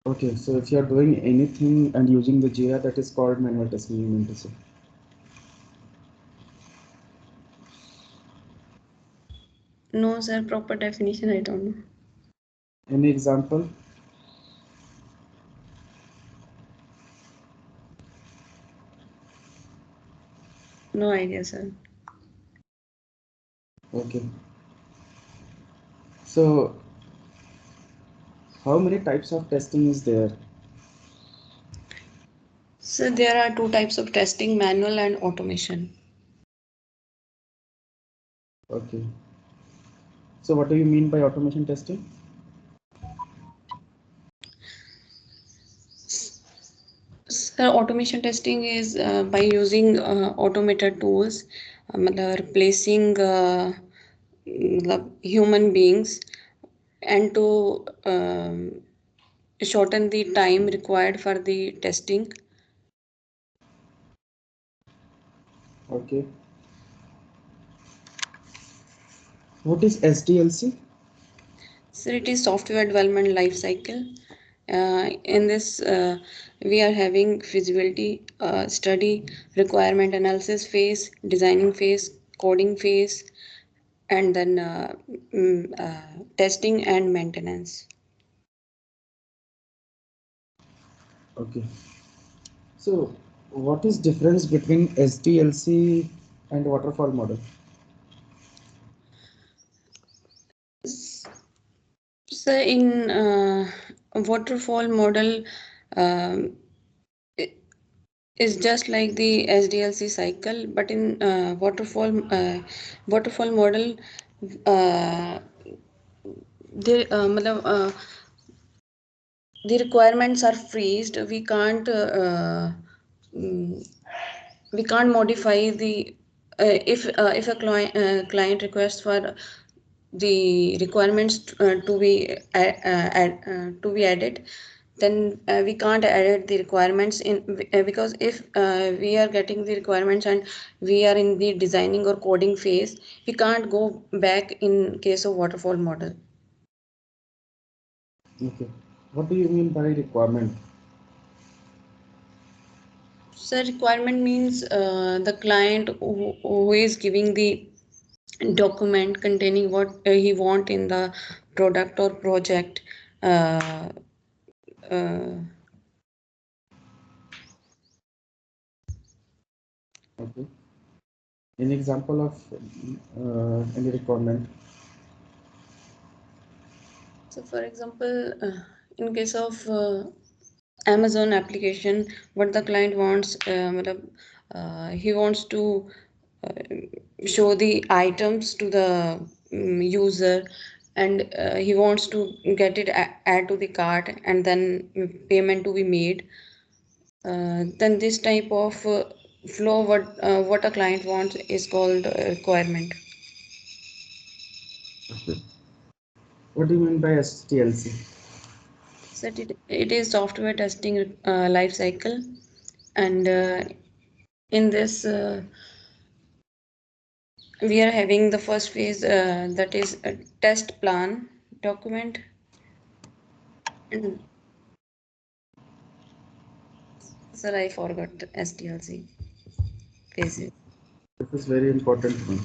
Okay, so if you are doing anything and using the Jira, that is called manual testing, you mean to say. No, sir, proper definition, I don't know. Any example? No idea, sir. Okay. So, how many types of testing is there? So there are two types of testing, manual and automation. Okay. So, what do you mean by automation testing? So automation testing is by using automated tools, replacing human beings, and to shorten the time required for the testing. Okay. What is SDLC? So it is software development life cycle. In this, we are having feasibility study, requirement analysis phase, designing phase, coding phase, and then testing and maintenance. Okay. So, what is difference between SDLC and waterfall model? So in waterfall model, um, it is just like the SDLC cycle, but in waterfall model, uh, the the requirements are freezed. Mm, we can't modify the if a client requests for the requirements to be added, then we can't edit the requirements in because if we are getting the requirements and we are in the designing or coding phase, we can't go back in case of waterfall model. Okay. What do you mean by requirement? So requirement means the client who is giving the document containing what he want in the product or project. uh, uh, Okay. An example of any requirement? so for example, in case of Amazon application, what the client wants, he wants to uh, show the items to the user, and he wants to get it add to the cart and then payment to be made. Then this type of flow, what a client wants, is called requirement. Okay. What do you mean by SDLC? So it is software testing life cycle, and in this we are having the first phase, that is a test plan document. And sir, I forgot the SDLC phases. This is very important one.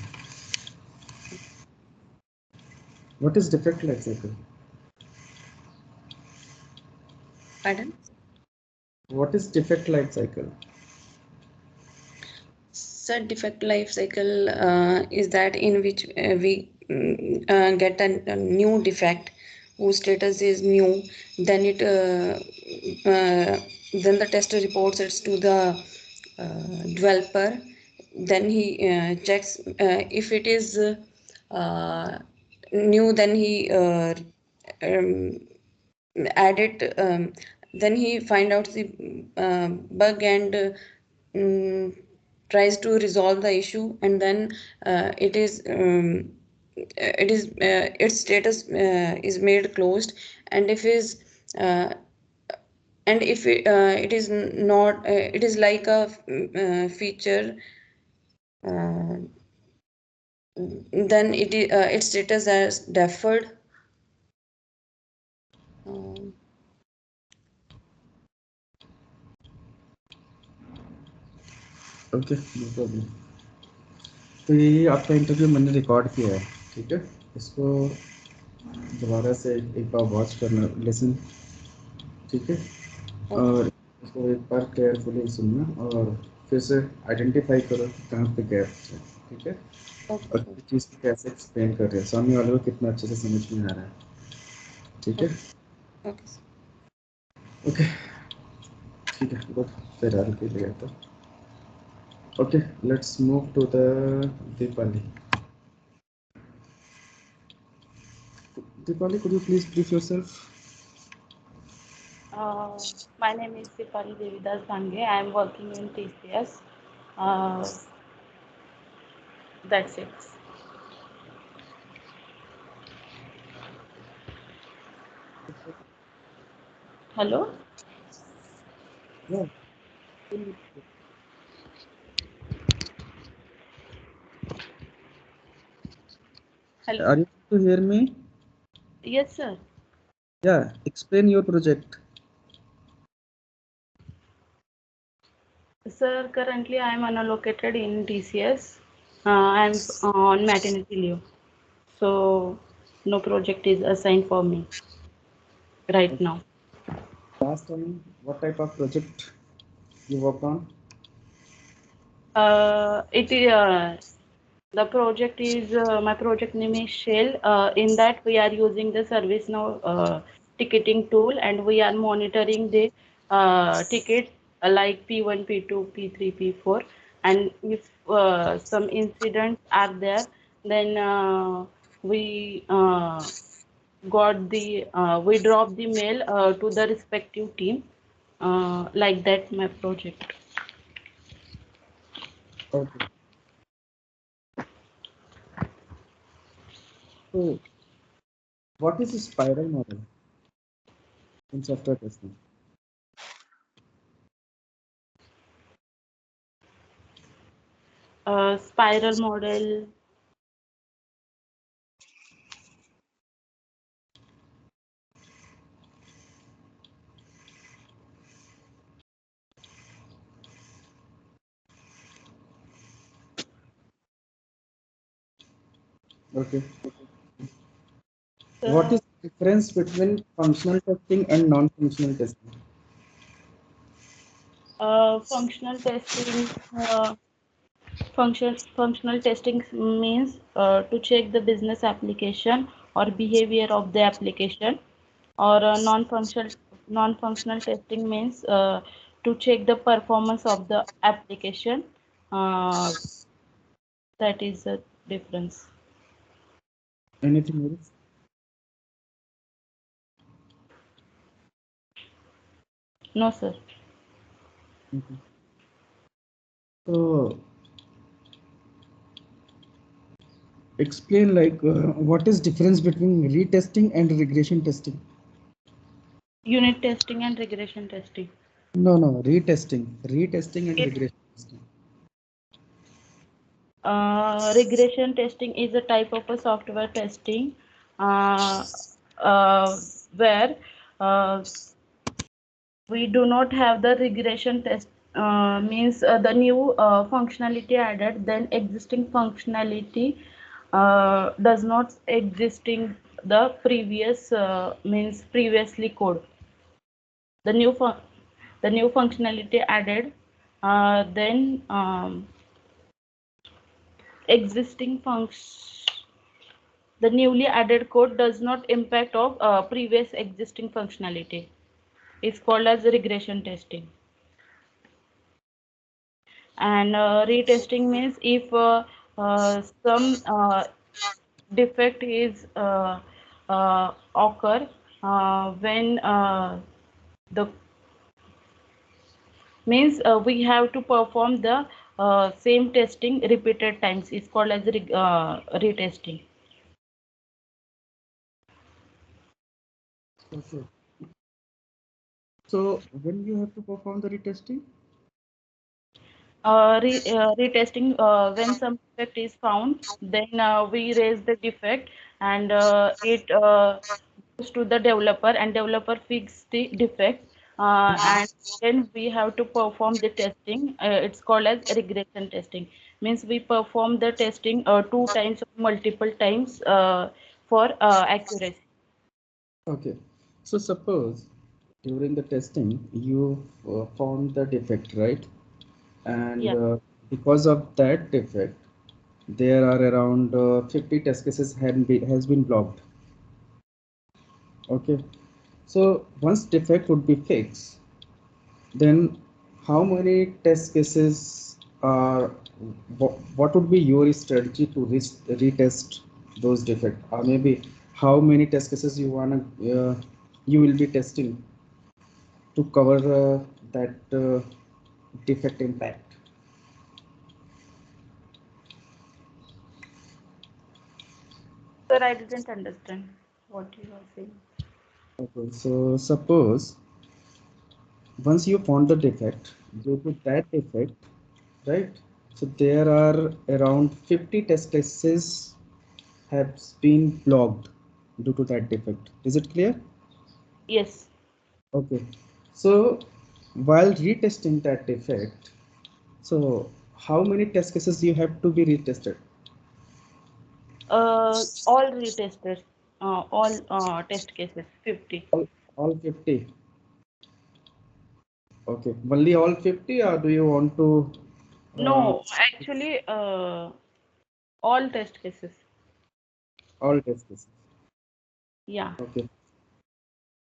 What is defect life cycle? Pardon? What is defect life cycle? So defect life cycle is that in which we get a new defect whose status is new. Then it then the tester reports it to the developer. Then he checks if it is uh, new. Then he um, add it. Then he find out the bug and mm, tries to resolve the issue, and then its status is made closed. And if is and if it is not, it is like a feature, uh, then its status as deferred. Um, okay, no problem. तो ये आपका interview मैंने record किया है, ठीक है? इसको दोबारा से एक बार वॉच करना, लिसन, ठीक है? Okay. और इसको एक बार केयरफुली सुनना और फिर से आइडेंटिफाई करो कि कहाँ पे गैप है, ठीक है? और Okay. किस चीज़ को कैसे एक्सप्लेन कर रहे हैं, सामने वाले को कितना अच्छे से समझ में आ रहा है, ठीक है? Okay, sir. ओके, ठीक है, गुड। फिर आगे के लिए तो okay, let's move to the Deepali. Deepali, could you please brief yourself? My name is Dipali Devidas Dange. I am working in TCS. Uh, that's it. Hello? Yeah. Hello? Are you able to hear me? Yes, sir. Yeah, explain your project. Sir, currently I am unallocated in TCS. I am on maternity leave. So, no project is assigned for me right Okay. now. Last time, what type of project you work on? It is the project is my project name is Shell. In that we are using the ServiceNow ticketing tool, and we are monitoring the tickets like P1, P2, P3, P4. And if some incidents are there, then we we drop the mail to the respective team. Like that, my project. Okay. So, what is a spiral model in software testing? Spiral model. Okay. What Uh, is the difference between functional testing and non-functional testing? Functional testing. Functional testing means to check the business application or behavior of the application, or non-functional testing means to check the performance of the application. Uh, that is the difference. Anything else? No, sir. Okay. So, explain what is difference between retesting and regression testing? Unit testing and regression testing. No, retesting and It regression testing. Regression testing is a type of a software testing uh, where we do not have the regression test, means the new functionality added, then existing functionality does not existing the previous, means previously code. The the new functionality added, then existing function, the newly added code does not impact of previous existing functionality. It's called as regression testing. And retesting means if some defect is occur when the means we have to perform the same testing repeated times. It's called as retesting. Okay. So when you have to perform the retesting? Retesting, when some defect is found, then we raise the defect, and it goes to the developer, and developer fix the defect. and then we have to perform the testing. It's called as regression testing. Means we perform the testing 2 times or multiple times for accuracy. Okay. So suppose during the testing you found the defect, right? And Yeah. because of that defect, there are around 50 test cases has been blocked. Okay. So once defect would be fixed, then how many test cases are what would be your strategy to retest those defects, or maybe how many test cases you will be testing to cover that defect impact? Sir, I didn't understand what you are saying. Okay, so suppose once you found the defect, due to that defect, right? So there are around 50 test cases have been blocked due to that defect. Is it clear? Yes. Okay. So while retesting that defect, so how many test cases you have to be retested? All retested. All test cases, 50. All 50. Okay. Only all 50, or do you want to uh, No, actually, all test cases. all test cases? Yeah. Okay.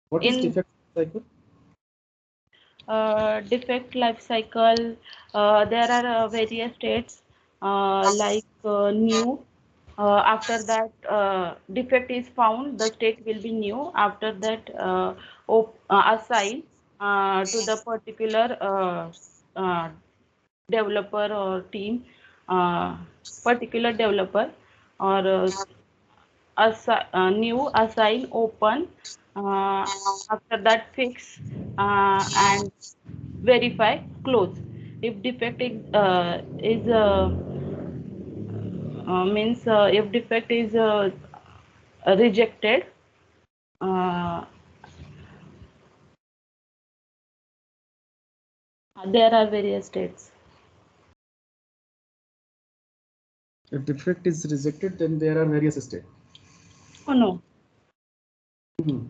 What is In defect cycle? defect life cycle, there are various states like new. After that, defect is found, the state will be new. After that, assign to the particular developer or team, uh, particular developer, or new, assign, open. After that, fix and verify, close. If defect is means if defect is rejected, uh, there are various states. If defect is rejected, then there are various steps. Oh no. Hmm.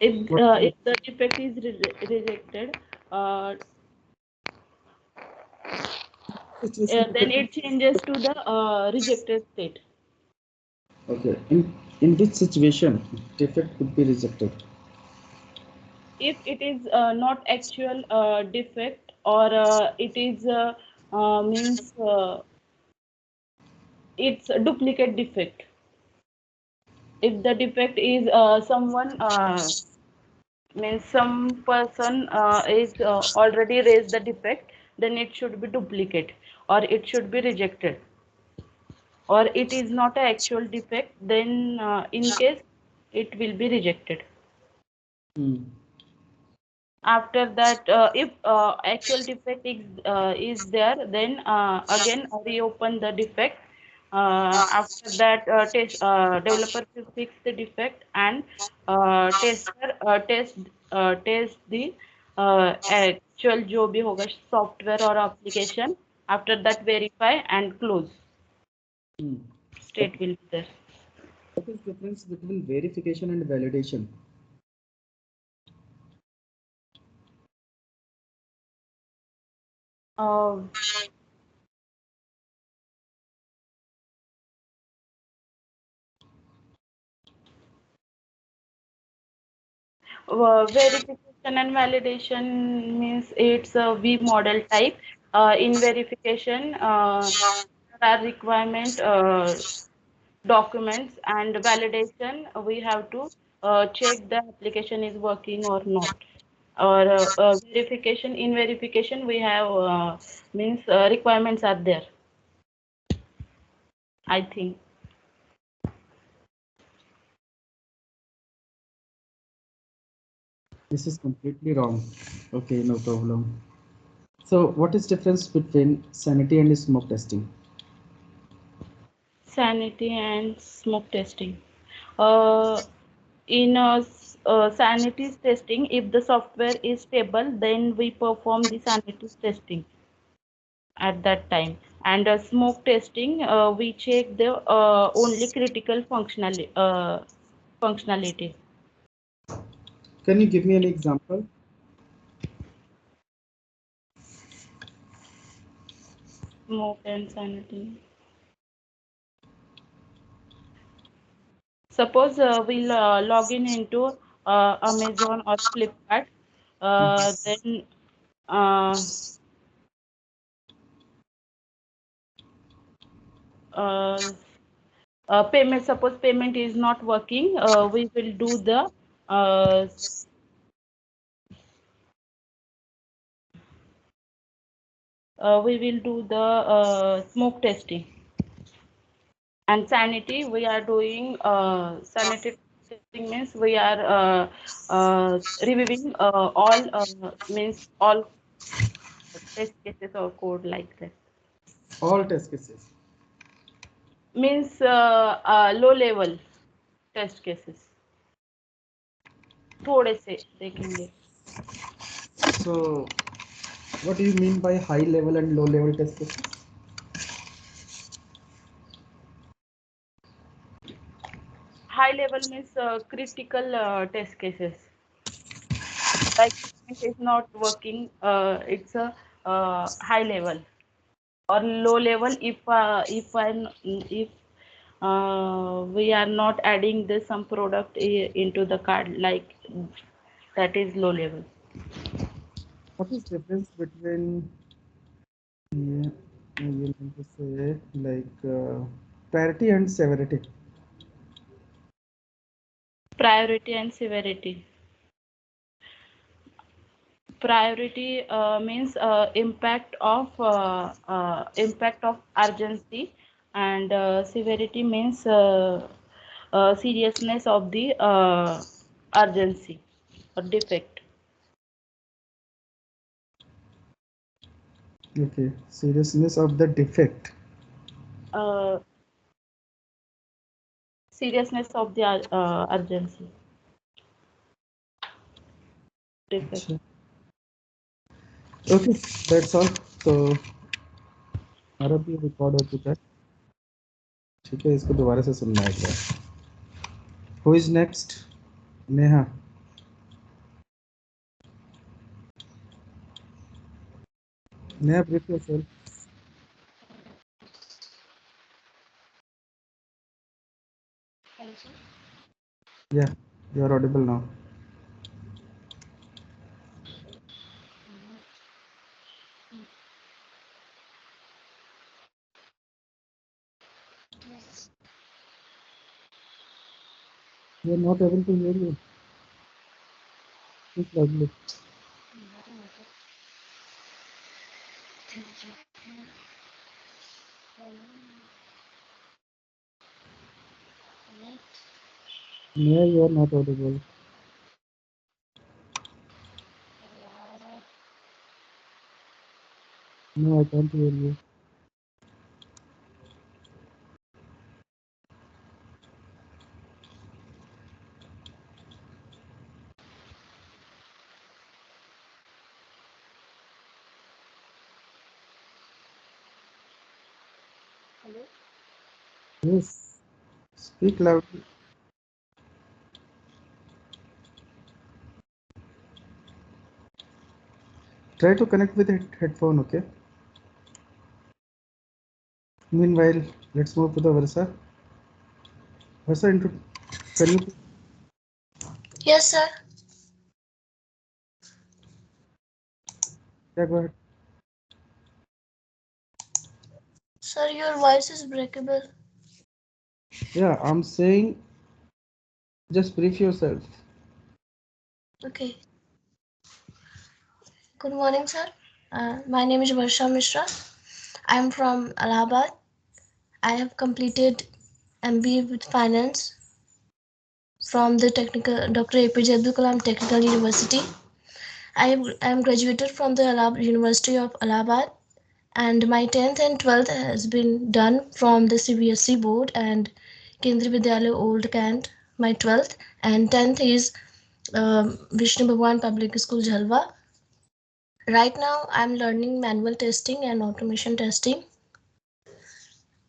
If the defect is rejected, uh, Situation then defect. it changes to the rejected state. Okay. In which situation defect could be rejected? If it is not actual defect, or it is means it's a duplicate defect. If the defect is someone means some person is already raised the defect, then it should be duplicate, or it should be rejected. Or it is not an actual defect, then in case it will be rejected. Hmm. After that, if actual defect is there, then again reopen the defect. After that, developer will fix the defect, and tester test the actual जो भी होगा software or application. After that, verify and close. Hmm. State will be there. What is difference between verification and validation? Uh, verification and validation means it's a V model type. In verification, there are requirement documents, and validation we have to check the application is working or not. Or verification, in verification we have means requirements are there, I think. This is completely wrong. Okay, no problem. So, what is difference between sanity and smoke testing? Sanity and smoke testing. Uh, in sanity testing. If the software is stable, then we perform the sanity testing at that time. And smoke testing, we check the only critical functionality. Can you give me an example? Smoke and sanity. Suppose we'll log in into Amazon or Flipkart, then payment, suppose payment is not working, we will do the smoke testing. And sanity, we are doing sanity testing means we are reviewing all test cases or code like that. All test cases. Means low level test cases थोड़े से देखेंगे. So what do you mean by high level and low level test cases? High level means critical test cases. Like it is not working, it's a high level. Or low level if we are not adding this some product into the card, like that is low level. What is difference between, yeah, you mean to say, like priority and severity? Priority and severity. Priority means impact of urgency, and severity means seriousness of the urgency or defect. Okay, seriousness of the defect. Seriousness of the urgency. Defect. Okay, that's all. तो हमारा भी record हो चुका है. ठीक है, इसको दोबारा से सुनना है क्या? Who is next? Neha. Neha, brief yourself. Yeah, you are audible now. We are not able to hear you. Speak loudly. Neha, you are not audible. No, I can't hear you. Hello? Yes, speak loudly. Try to connect with a headphone, okay? Meanwhile, let's move to the Versa. Versa, can you? Yes, sir. Yeah, go ahead. Sir, your voice is breakable. Yeah, I'm saying just brief yourself. Okay. Good morning, sir. My name is Varsha Mishra. I'm from Allahabad. I have completed MBA with Finance from the Dr. APJ Abdul Kalam Technical University. I am graduated from the University of Allahabad, and my 10th and 12th has been done from the CBSE board and Kendriya Vidyalaya Old Cant. My 12th and 10th is Vishnu Bhagwan Public School, Jhalwa. Right now, I'm learning manual testing and automation testing.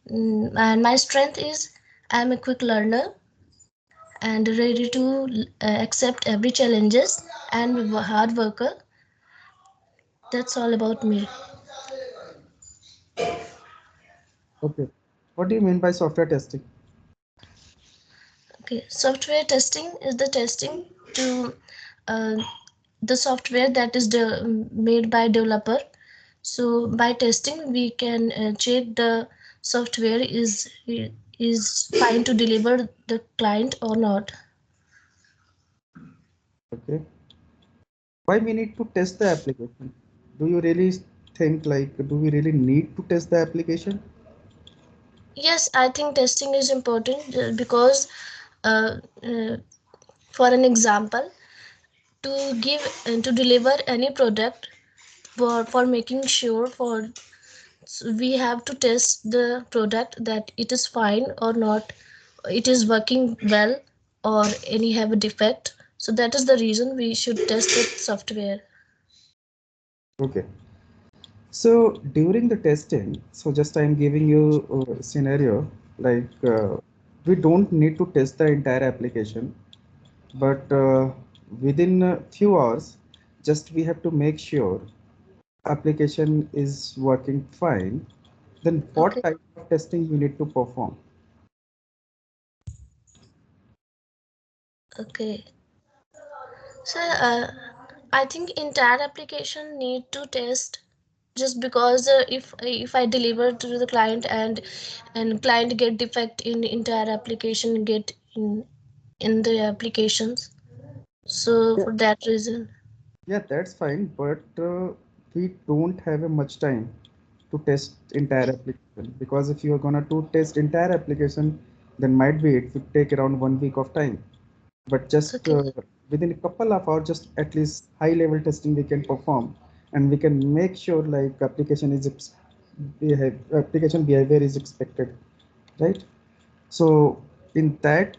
And my strength is I'm a quick learner and ready to accept every challenges and hard worker. That's all about me. Okay. What do you mean by software testing? Okay, software testing is the testing to uh, the software that is made by developer. So by testing, we can check the software is fine to deliver the client or not. Okay. Why we need to test the application? Do you really think like, do we really need to test the application? Yes, I think testing is important because uh, uh, for an example, to give and to deliver any product for making sure for we have to test the product that it is fine or not, it is working well or any have a defect. So that is the reason we should test the software. Okay. So during the testing, so just I'm giving you a scenario like we don't need to test the entire application, but within a few hours, just we have to make sure application is working fine. Then what Okay. type of testing you need to perform? Okay. So I think entire application need to test just because if I deliver to the client and client get defect in entire application get in the applications. So Yeah, for that reason. yeah, that's fine, but we don't have a much time to test entire application, because if you are gonna to test entire application, then might be it would take around 1 week of time. But just Okay. within a couple of hours, just at least high level testing we can perform, and we can make sure like application behavior is expected, right? So in that,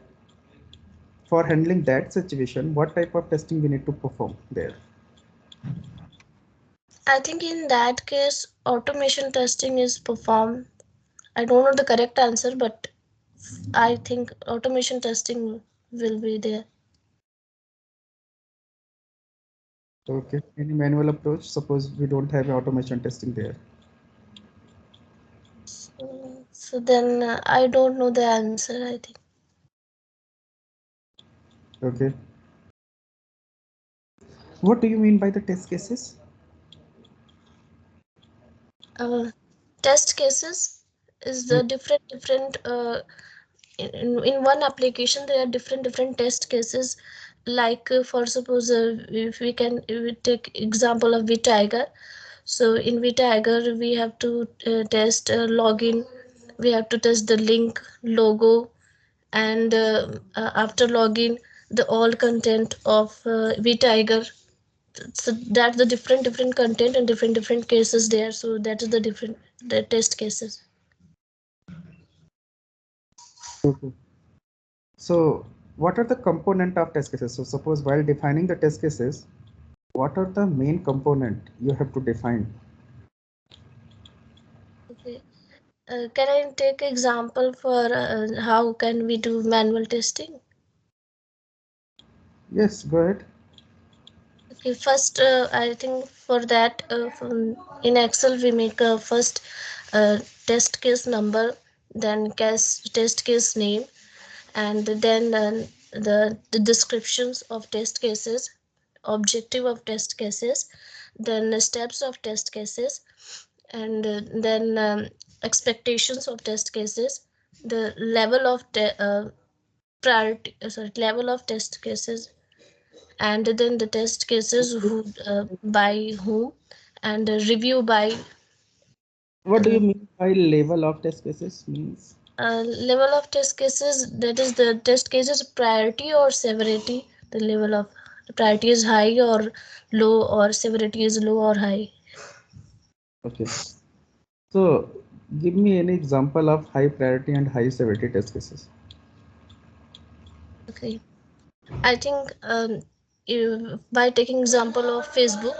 for handling that situation, what type of testing we need to perform there? I think in that case, automation testing is performed. I don't know the correct answer, but I think automation testing will be there. Okay, any manual approach, suppose we don't have automation testing there. So then I don't know the answer, I think. Okay, what do you mean by the test cases? Uh, Test cases is Hmm. the different in one application there are different test cases like for suppose if we take example of vtiger. So in vtiger we have to test login, we have to test the link logo, and after login the all content of vtiger. So that's the different content and different cases there. So that is the different the test cases. Okay. So what are the component of test cases? So suppose while defining the test cases, what are the main component you have to define? Okay. Can I take example for how can we do manual testing? Yes, go ahead. Okay, first I think for that in Excel we make a first test case number, then test case name, and then the descriptions of test cases, objective of test cases, then the steps of test cases, and then expectations of test cases, the level of priority sorry level of test cases, and then the test cases who by whom, and review by What do you uh, mean by level of test cases means? level of test cases, that is the test cases priority or severity. The level of priority is high or low, or severity is low or high. Okay. So give me an example of high priority and high severity test cases. Okay, I think by taking example of Facebook,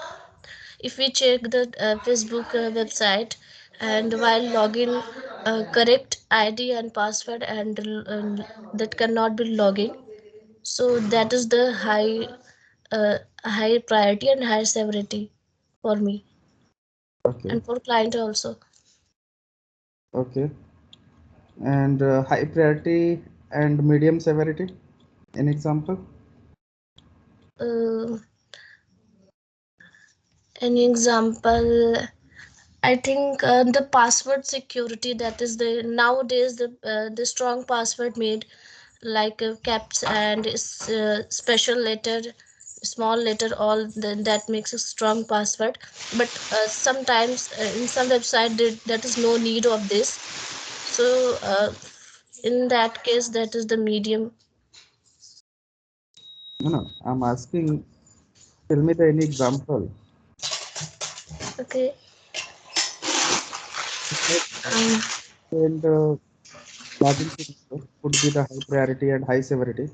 if we check the Facebook website, and while login correct ID and password, and that cannot be logging, so that is the high priority and high severity for me Okay. and for client also. Okay. And high priority and medium severity. An example? uh, an example, I think the password security, that is the nowadays the strong password made, like caps and special letter, small letter, all that makes a strong password. But sometimes in some website that is no need of this. So in that case, that is the medium. No, no. I'm asking, tell me the any example. Okay. Um, And login scenario would be the high priority and high severity.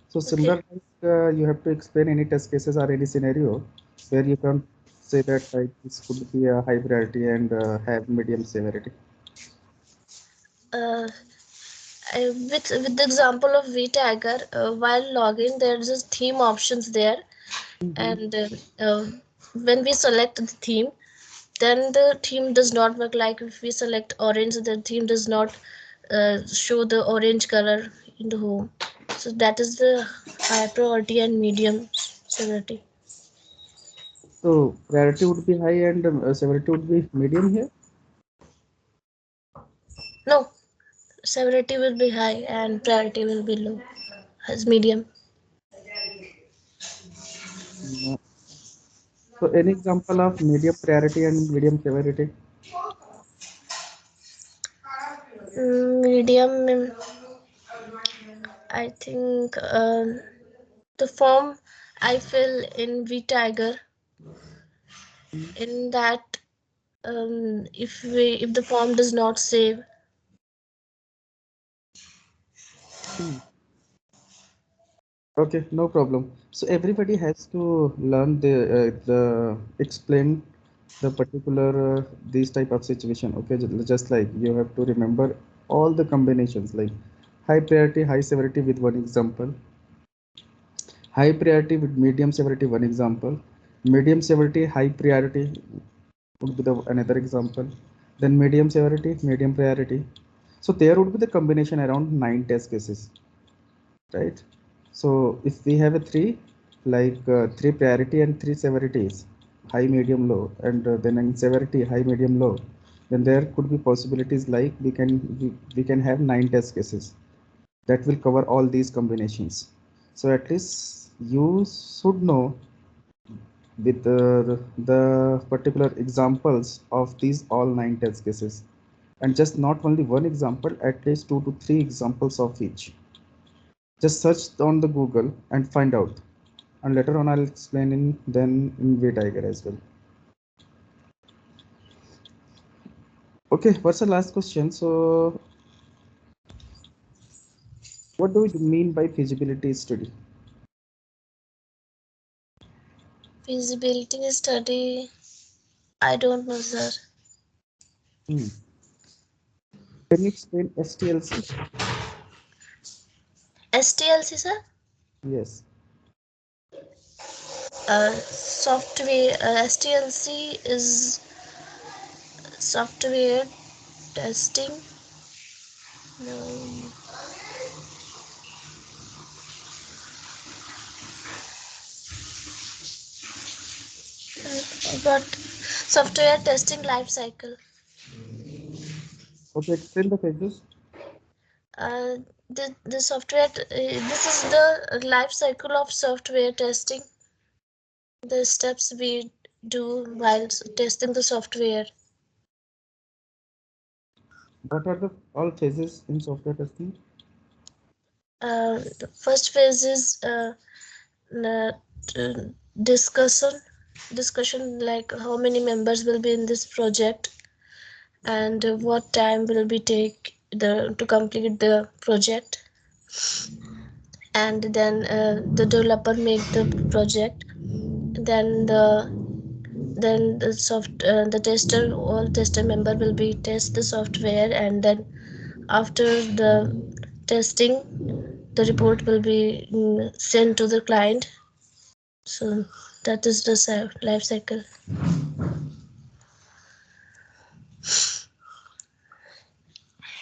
So okay. similar, like, you have to explain any test cases or any scenario where you can say that this could be a high priority and have medium severity. Uh, with the example of VTagger, while logging, there's just theme options there, Mhm. and when we select the theme, then the theme does not work. Like if we select orange, the theme does not show the orange color in the home. So that is the high priority and medium severity. So priority would be high and severity would be medium here. No, severity will be high and priority will be low as medium. No. So any example of medium priority and medium severity? Medium, I think the form I fill in VTiger, in that if the form does not save. Hmm. Okay, no problem. So everybody has to learn the explain the particular these type of situation. Okay, just like you have to remember all the combinations like high priority, high severity with one example, high priority with medium severity one example, medium severity, high priority would be the another example, then medium severity, medium priority. So there would be the combination around 9 test cases, right? So if we have a three, like three priority and three severities, high, medium, low, and then in severity, high, medium, low, then there could be possibilities like we can have 9 test cases that will cover all these combinations. So at least you should know with the particular examples of these all 9 test cases, and just not only one example, at least 2 to 3 examples of each. Just search on the Google and find out. And later on, I'll explain in then in VTiger as well. Okay, what's the last question? So, what do you mean by feasibility study? Feasibility study, I don't know, sir. Hmm. Can you explain STLC? STLC, sir? Yes. Software, STLC is software testing. No, but software testing life cycle. Okay, explain the phases. Uh, the software, this is the life cycle of software testing. The steps we do while testing the software. What are the all phases in software testing? The first phase is uh, discussion. Discussion, like how many members will be in this project, and what time will be take the to complete the project. and then the developer make the project, then the tester, all tester member will be test the software, and then after the testing the report will be sent to the client. So that is the life cycle.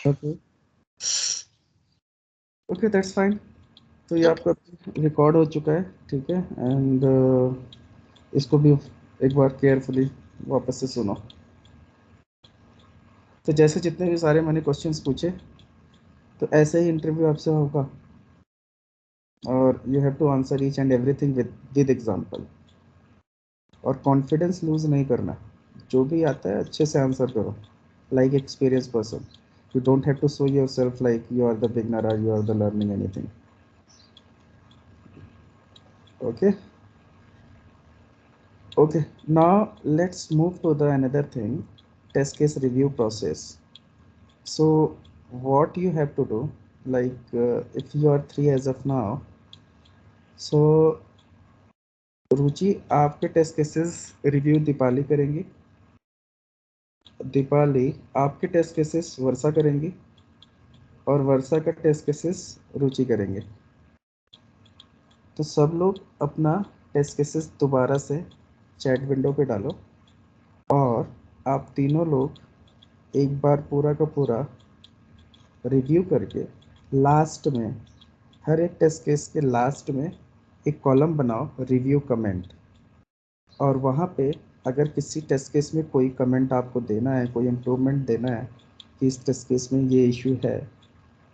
Okay, okay, that's fine. तो ये Okay. आपका record हो चुका है, ठीक है, and इसको भी एक बार केयरफुली वापस से सुनो। तो जैसे जितने भी सारे मैंने क्वेश्चंस पूछे, तो ऐसे ही इंटरव्यू आपसे होगा, और you have to answer each and everything with example, और कॉन्फिडेंस लूज नहीं करना, जो भी आता है अच्छे से आंसर करो, like experience person. You don't have to show yourself like you are the beginner और you are the learning anything. Okay, okay, now let's move to the another thing, test case review process. So what you have to do, like if you are 3 as of now, so रुचि आपके test cases review Deepali करेंगी, दीपाली आपके test cases वर्षा करेंगी, और वर्षा का test cases रुचि करेंगे। तो सब लोग अपना टेस्ट केसेस दोबारा से चैट विंडो पे डालो, और आप तीनों लोग एक बार पूरा का पूरा रिव्यू करके लास्ट में, हर एक टेस्ट केस के लास्ट में एक कॉलम बनाओ, रिव्यू कमेंट, और वहाँ पे अगर किसी टेस्ट केस में कोई कमेंट आपको देना है, कोई इम्प्रूवमेंट देना है कि इस टेस्ट केस में ये इशू है,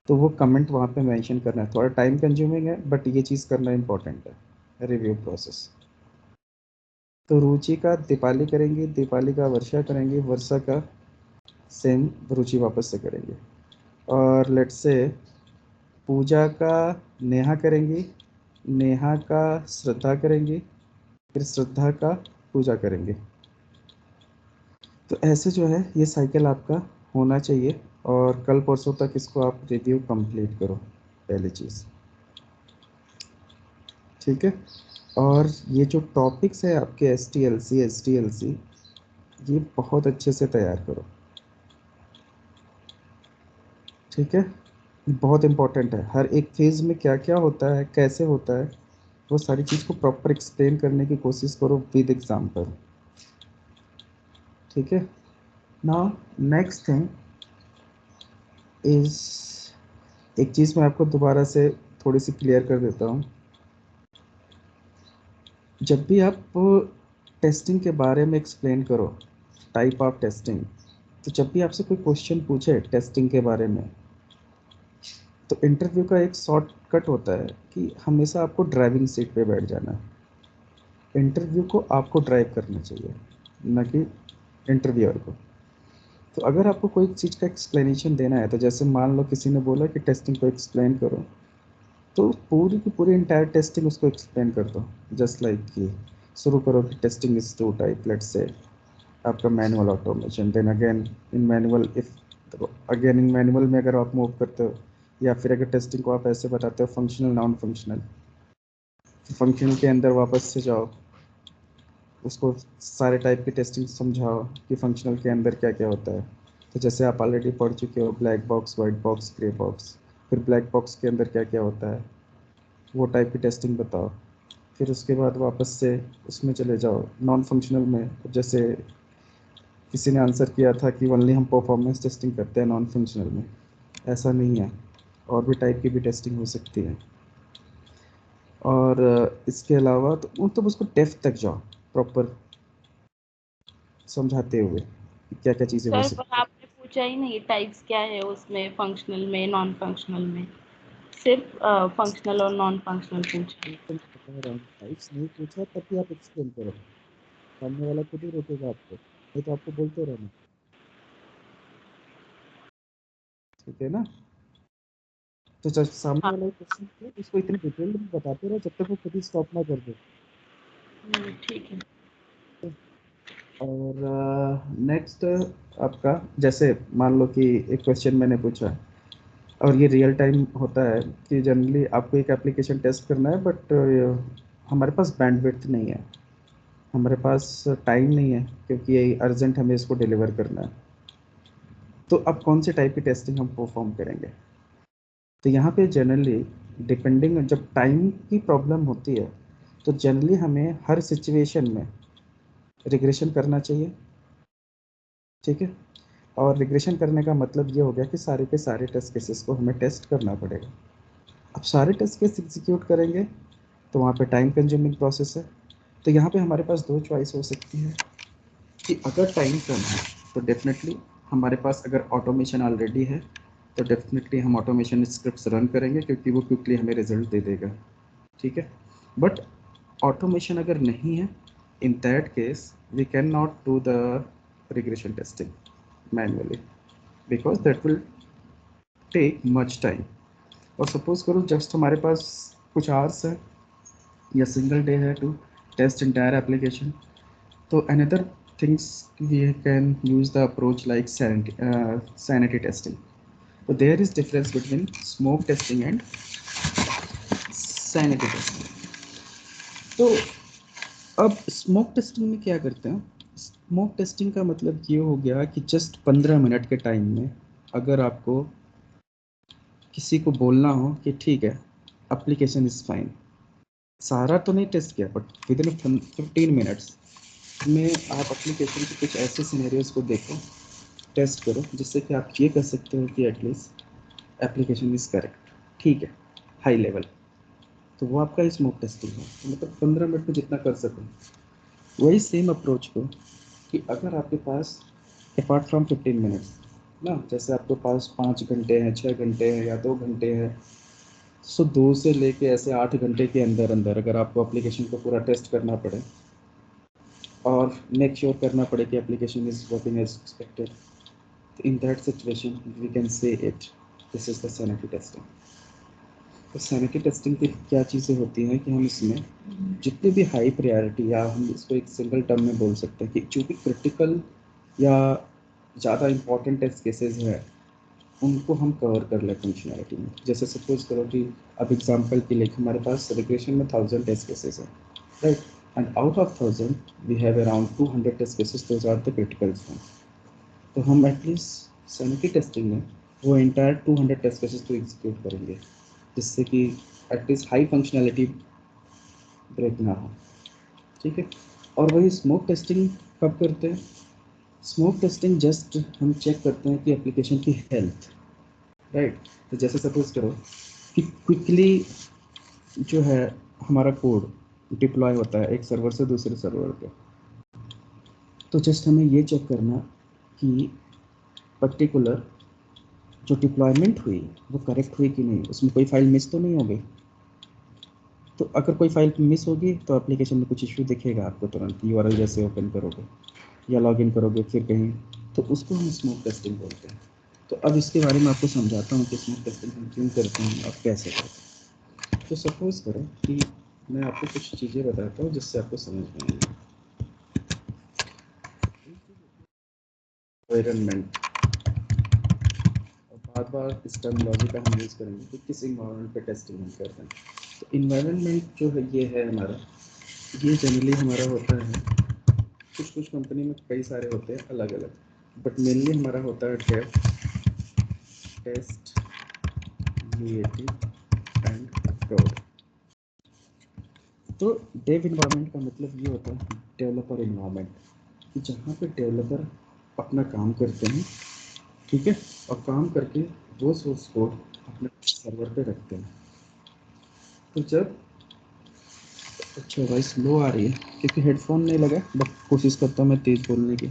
तो वो कमेंट वहाँ पे मेंशन करना है। थोड़ा टाइम कंज्यूमिंग है, बट ये चीज़ करना इम्पोर्टेंट है, रिव्यू प्रोसेस। तो रुचि का दीपाली करेंगी, दीपाली का वर्षा करेंगी, वर्षा का सेम रुचि वापस से करेंगे, और लेट्स से पूजा का नेहा करेंगी, नेहा का श्रद्धा करेंगी, फिर श्रद्धा का पूजा करेंगे। तो ऐसे जो है ये साइकिल आपका होना चाहिए, और कल परसों तक इसको आप रिव्यू कंप्लीट करो, पहली चीज़, ठीक है। और ये जो टॉपिक्स है आपके STLC, ये बहुत अच्छे से तैयार करो, ठीक है। बहुत इम्पोर्टेंट है, हर एक फेज़ में क्या क्या होता है, कैसे होता है, वो सारी चीज़ को प्रॉपर एक्सप्लेन करने की कोशिश करो विद एग्जाम्पल, ठीक है। नाउ नेक्स्ट थिंग इज, एक चीज़ मैं आपको दोबारा से थोड़ी सी क्लियर कर देता हूँ। जब भी आप टेस्टिंग के बारे में एक्सप्लेन करो, टाइप ऑफ टेस्टिंग, तो जब भी आपसे कोई क्वेश्चन पूछे टेस्टिंग के बारे में, तो इंटरव्यू का एक शॉर्टकट होता है कि हमेशा आपको ड्राइविंग सीट पे बैठ जाना है। इंटरव्यू को आपको ड्राइव करना चाहिए, न कि इंटरव्यूअर को। तो अगर आपको कोई चीज़ का एक्सप्लेनेशन देना है, तो जैसे मान लो किसी ने बोला कि टेस्टिंग को एक्सप्लेन करो, तो पूरी की पूरी इंटायर टेस्टिंग उसको एक्सप्लेन कर दो। जस्ट लाइक कि शुरू करो कि testing is two type, let's say आपका manual automation, then again in manual, if again in manual में अगर आप मूव करते हो, या फिर अगर टेस्टिंग को आप ऐसे बताते हो फंक्शनल नॉन फंक्शनल, फंक्शनल के अंदर वापस से जाओ, उसको सारे टाइप की टेस्टिंग समझाओ कि फंक्शनल के अंदर क्या क्या होता है। तो जैसे आप ऑलरेडी पढ़ चुके हो, black box, white box, grey box, फिर ब्लैक बॉक्स के अंदर क्या क्या होता है, वो टाइप की टेस्टिंग बताओ। फिर उसके बाद वापस से उसमें चले जाओ नॉन फंक्शनल में, जैसे किसी ने आंसर किया था कि ओनली हम परफॉर्मेंस टेस्टिंग करते हैं नॉन फंक्शनल में, ऐसा नहीं है, और भी टाइप की भी टेस्टिंग हो सकती है। और इसके अलावा तो मतलब उसको डेप्थ तक जाओ, प्रॉपर समझाते हुए कि क्या क्या चीज़ें हो सर सकती पर आपने पूछा ही नहीं टाइप्स क्या है उसमें, फंक्शनल में नॉन फंक्शनल में, सिर्फ फंक्शनल और नॉन फंक्शनल पूछा। है। तो मैं बता रहा हूँ, टाइप्स नहीं पूछा तब भी आप एक्सप्लेन करो, सामने वाला खुद ही रोकेगा आपको, नहीं तो आपको बोलते रहना, ठीक है ना। तो जब सामने हाँ। वाला क्वेश्चन किया, उसको इतनी डिटेल में बताते रहो जब तक वो खुद ही स्टॉप ना कर दे। ठीक है। और नेक्स्ट आपका, जैसे मान लो कि एक क्वेश्चन मैंने पूछा और ये रियल टाइम होता है कि जनरली आपको एक एप्लीकेशन टेस्ट करना है, बट हमारे पास बैंडविड्थ नहीं है, हमारे पास टाइम नहीं है, क्योंकि ये अर्जेंट हमें इसको डिलीवर करना है। तो अब कौन से टाइप की टेस्टिंग हम परफॉर्म करेंगे? तो यहाँ पे जनरली डिपेंडिंग, जब टाइम की प्रॉब्लम होती है तो जनरली हमें हर सिचुएशन में रिग्रेशन करना चाहिए, ठीक है। और रिग्रेशन करने का मतलब ये हो गया कि सारे के सारे टेस्ट केसेस को हमें टेस्ट करना पड़ेगा। अब सारे टेस्ट केस एग्जीक्यूट करेंगे तो वहाँ पे टाइम कंज्यूमिंग प्रोसेस है। तो यहाँ पे हमारे पास दो चॉइस हो सकती है कि अगर टाइम कम है तो डेफिनेटली हमारे पास, अगर ऑटोमेशन ऑलरेडी है तो डेफिनेटली हम ऑटोमेशन स्क्रिप्ट्स रन करेंगे, क्योंकि वो क्विकली हमें रिजल्ट दे देगा, ठीक है। बट ऑटोमेशन अगर नहीं है, in that case we can not do the regression testing manually, because that will take much time. और सपोज करो जस्ट हमारे पास कुछ आवर्स है या सिंगल डे है टू टेस्ट इंटायर एप्लीकेशन, तो another things we can use the approach like sanity testing. So there is difference between smoke testing and sanity testing. तो अब स्मोक टेस्टिंग में क्या करते हैं? स्मोक टेस्टिंग का मतलब ये हो गया कि जस्ट 15 मिनट के टाइम में अगर आपको किसी को बोलना हो कि ठीक है एप्लीकेशन इज़ फाइन, सारा तो नहीं टेस्ट किया बट विद इन 15 मिनट्स में आप एप्लीकेशन के कुछ ऐसे सिनेरियोज को देखो, टेस्ट करो, जिससे कि आप ये कह सकते हो कि एटलीस्ट एप्लीकेशन इज़ करेक्ट, ठीक है, हाई लेवल। तो वो आपका स्मोक टेस्टिंग है, तो मतलब 15 मिनट में जितना कर सको। वही सेम अप्रोच को कि अगर आपके पास अपार्ट फ्रॉम 15 मिनट्स ना, जैसे आपके पास 5 घंटे हैं, 6 घंटे हैं या 2 घंटे हैं, सो 2 से लेके ऐसे 8 घंटे के अंदर अंदर अगर आपको एप्लीकेशन को पूरा टेस्ट करना पड़े और मेक श्योर करना पड़े कि application is working as expected, in that situation we can say it, this is the sanity testing. तो sanity testing की क्या चीज़ें होती हैं कि हम इसमें जितनी भी हाई प्रायोरिटी, या हम इसको एक सिंगल टर्म में बोल सकते हैं कि जो भी क्रिटिकल या ज़्यादा इंपॉर्टेंट टेस्ट केसेस हैं उनको हम कवर कर लें फंक्शनैलिटी में। जैसे सपोज करो कि अब एग्जांपल के लिए हमारे पास रिग्रेशन में 1000 टेस्ट केसेस हैं, right, and out of 1000 we have around 200 test cases, those are the critical one. तो हम एटलीस्ट सैनिटी टेस्टिंग में वो इंटायर 200 टेस्ट केसेस को एग्जीक्यूट करेंगे, जिससे कि एटलीस्ट हाई फंक्शनैलिटी ब्रेक ना हो, ठीक है। और वही स्मोक टेस्टिंग कब करते हैं? स्मोक टेस्टिंग जस्ट हम चेक करते हैं कि एप्लीकेशन की हेल्थ, राइट। तो जैसे सपोज करो कि क्विकली जो है हमारा कोड डिप्लॉय होता है एक सर्वर से दूसरे सर्वर पे, तो जस्ट हमें ये चेक करना कि पर्टिकुलर जो डिप्लॉयमेंट हुई वो करेक्ट हुई कि नहीं, उसमें कोई फाइल मिस तो नहीं हो गई। तो अगर कोई फाइल मिस होगी तो एप्लीकेशन में कुछ इश्यू दिखेगा आपको तुरंत, यूआरएल जैसे ओपन करोगे या लॉगिन करोगे फिर कहीं, तो उसको हम स्मोक टेस्टिंग बोलते हैं। तो अब इसके बारे में आपको समझाता हूँ कि स्मोक टेस्टिंग हम क्यों करते हैं और कैसे करते हैं। तो सपोज करो कि मैं आपको कुछ चीज़ें बताता हूँ जिससे आपको समझ में आएगी। एनवायरनमेंट, बार बार इस टर्मिनोलॉजी का हम यूज़ करेंगे कि किस इन्वायरमेंट पे टेस्टिंग हम कर रहे हैं। तो इन्वायरमेंट जो है ये है हमारा, ये जनरली हमारा होता है, कुछ कुछ कंपनी में कई सारे होते हैं अलग अलग, बट मेनली हमारा होता है डेव, टेस्ट, यूएटी एंड प्रोड। तो डेव इन्वायरमेंट का मतलब ये होता है डेवलपर इन्वायरमेंट, कि जहाँ पे डेवलपर अपना काम करते हैं, ठीक है, और काम करके वो सोर्स कोड अपने सर्वर पे रखते हैं। तो जब, अच्छा वॉइस लो आ रही है क्योंकि हेडफोन नहीं लगा, बट कोशिश करता हूँ मैं तेज़ बोलने की।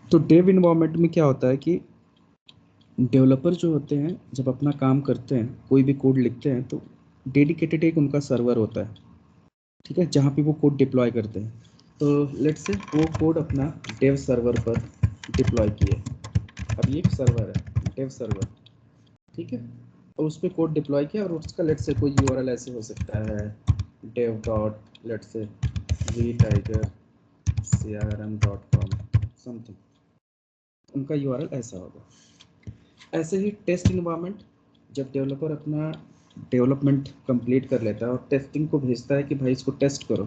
तो डेव इन्वायरमेंट में क्या होता है कि डेवलपर जो होते हैं जब अपना काम करते हैं, कोई भी कोड लिखते हैं, तो डेडिकेटेड एक उनका सर्वर होता है, ठीक है, जहाँ पे वो कोड डिप्लॉय करते हैं। तो लेट्स से वो कोड अपना डेव सर्वर पर डिप्लॉय किए। अब ये एक सर्वर है, डेव सर्वर, ठीक है, और उस पर कोड डिप्लॉय किया और उसका लेट्स से कोई यूआरएल ऐसे हो सकता है dev. Let's say vtiger crm.com something, उनका यूआरएल ऐसा होगा। ऐसे ही टेस्ट इन्वायरमेंट, जब डेवलपर अपना डेवलपमेंट कंप्लीट कर लेता है और टेस्टिंग को भेजता है कि भाई इसको टेस्ट करो,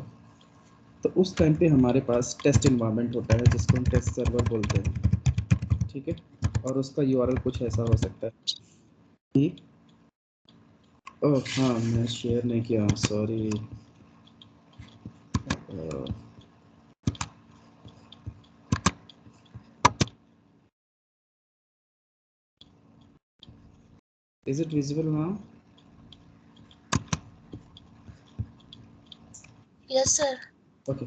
तो उस टाइम पे हमारे पास टेस्ट इन्वायरमेंट होता है जिसको हम टेस्ट सर्वर बोलते हैं, ठीक है। और उसका यूआरएल कुछ ऐसा हो सकता है कि ओह हाँ, मैं शेयर नहीं किया, sorry. Is it visible now? Yes, sir. Okay,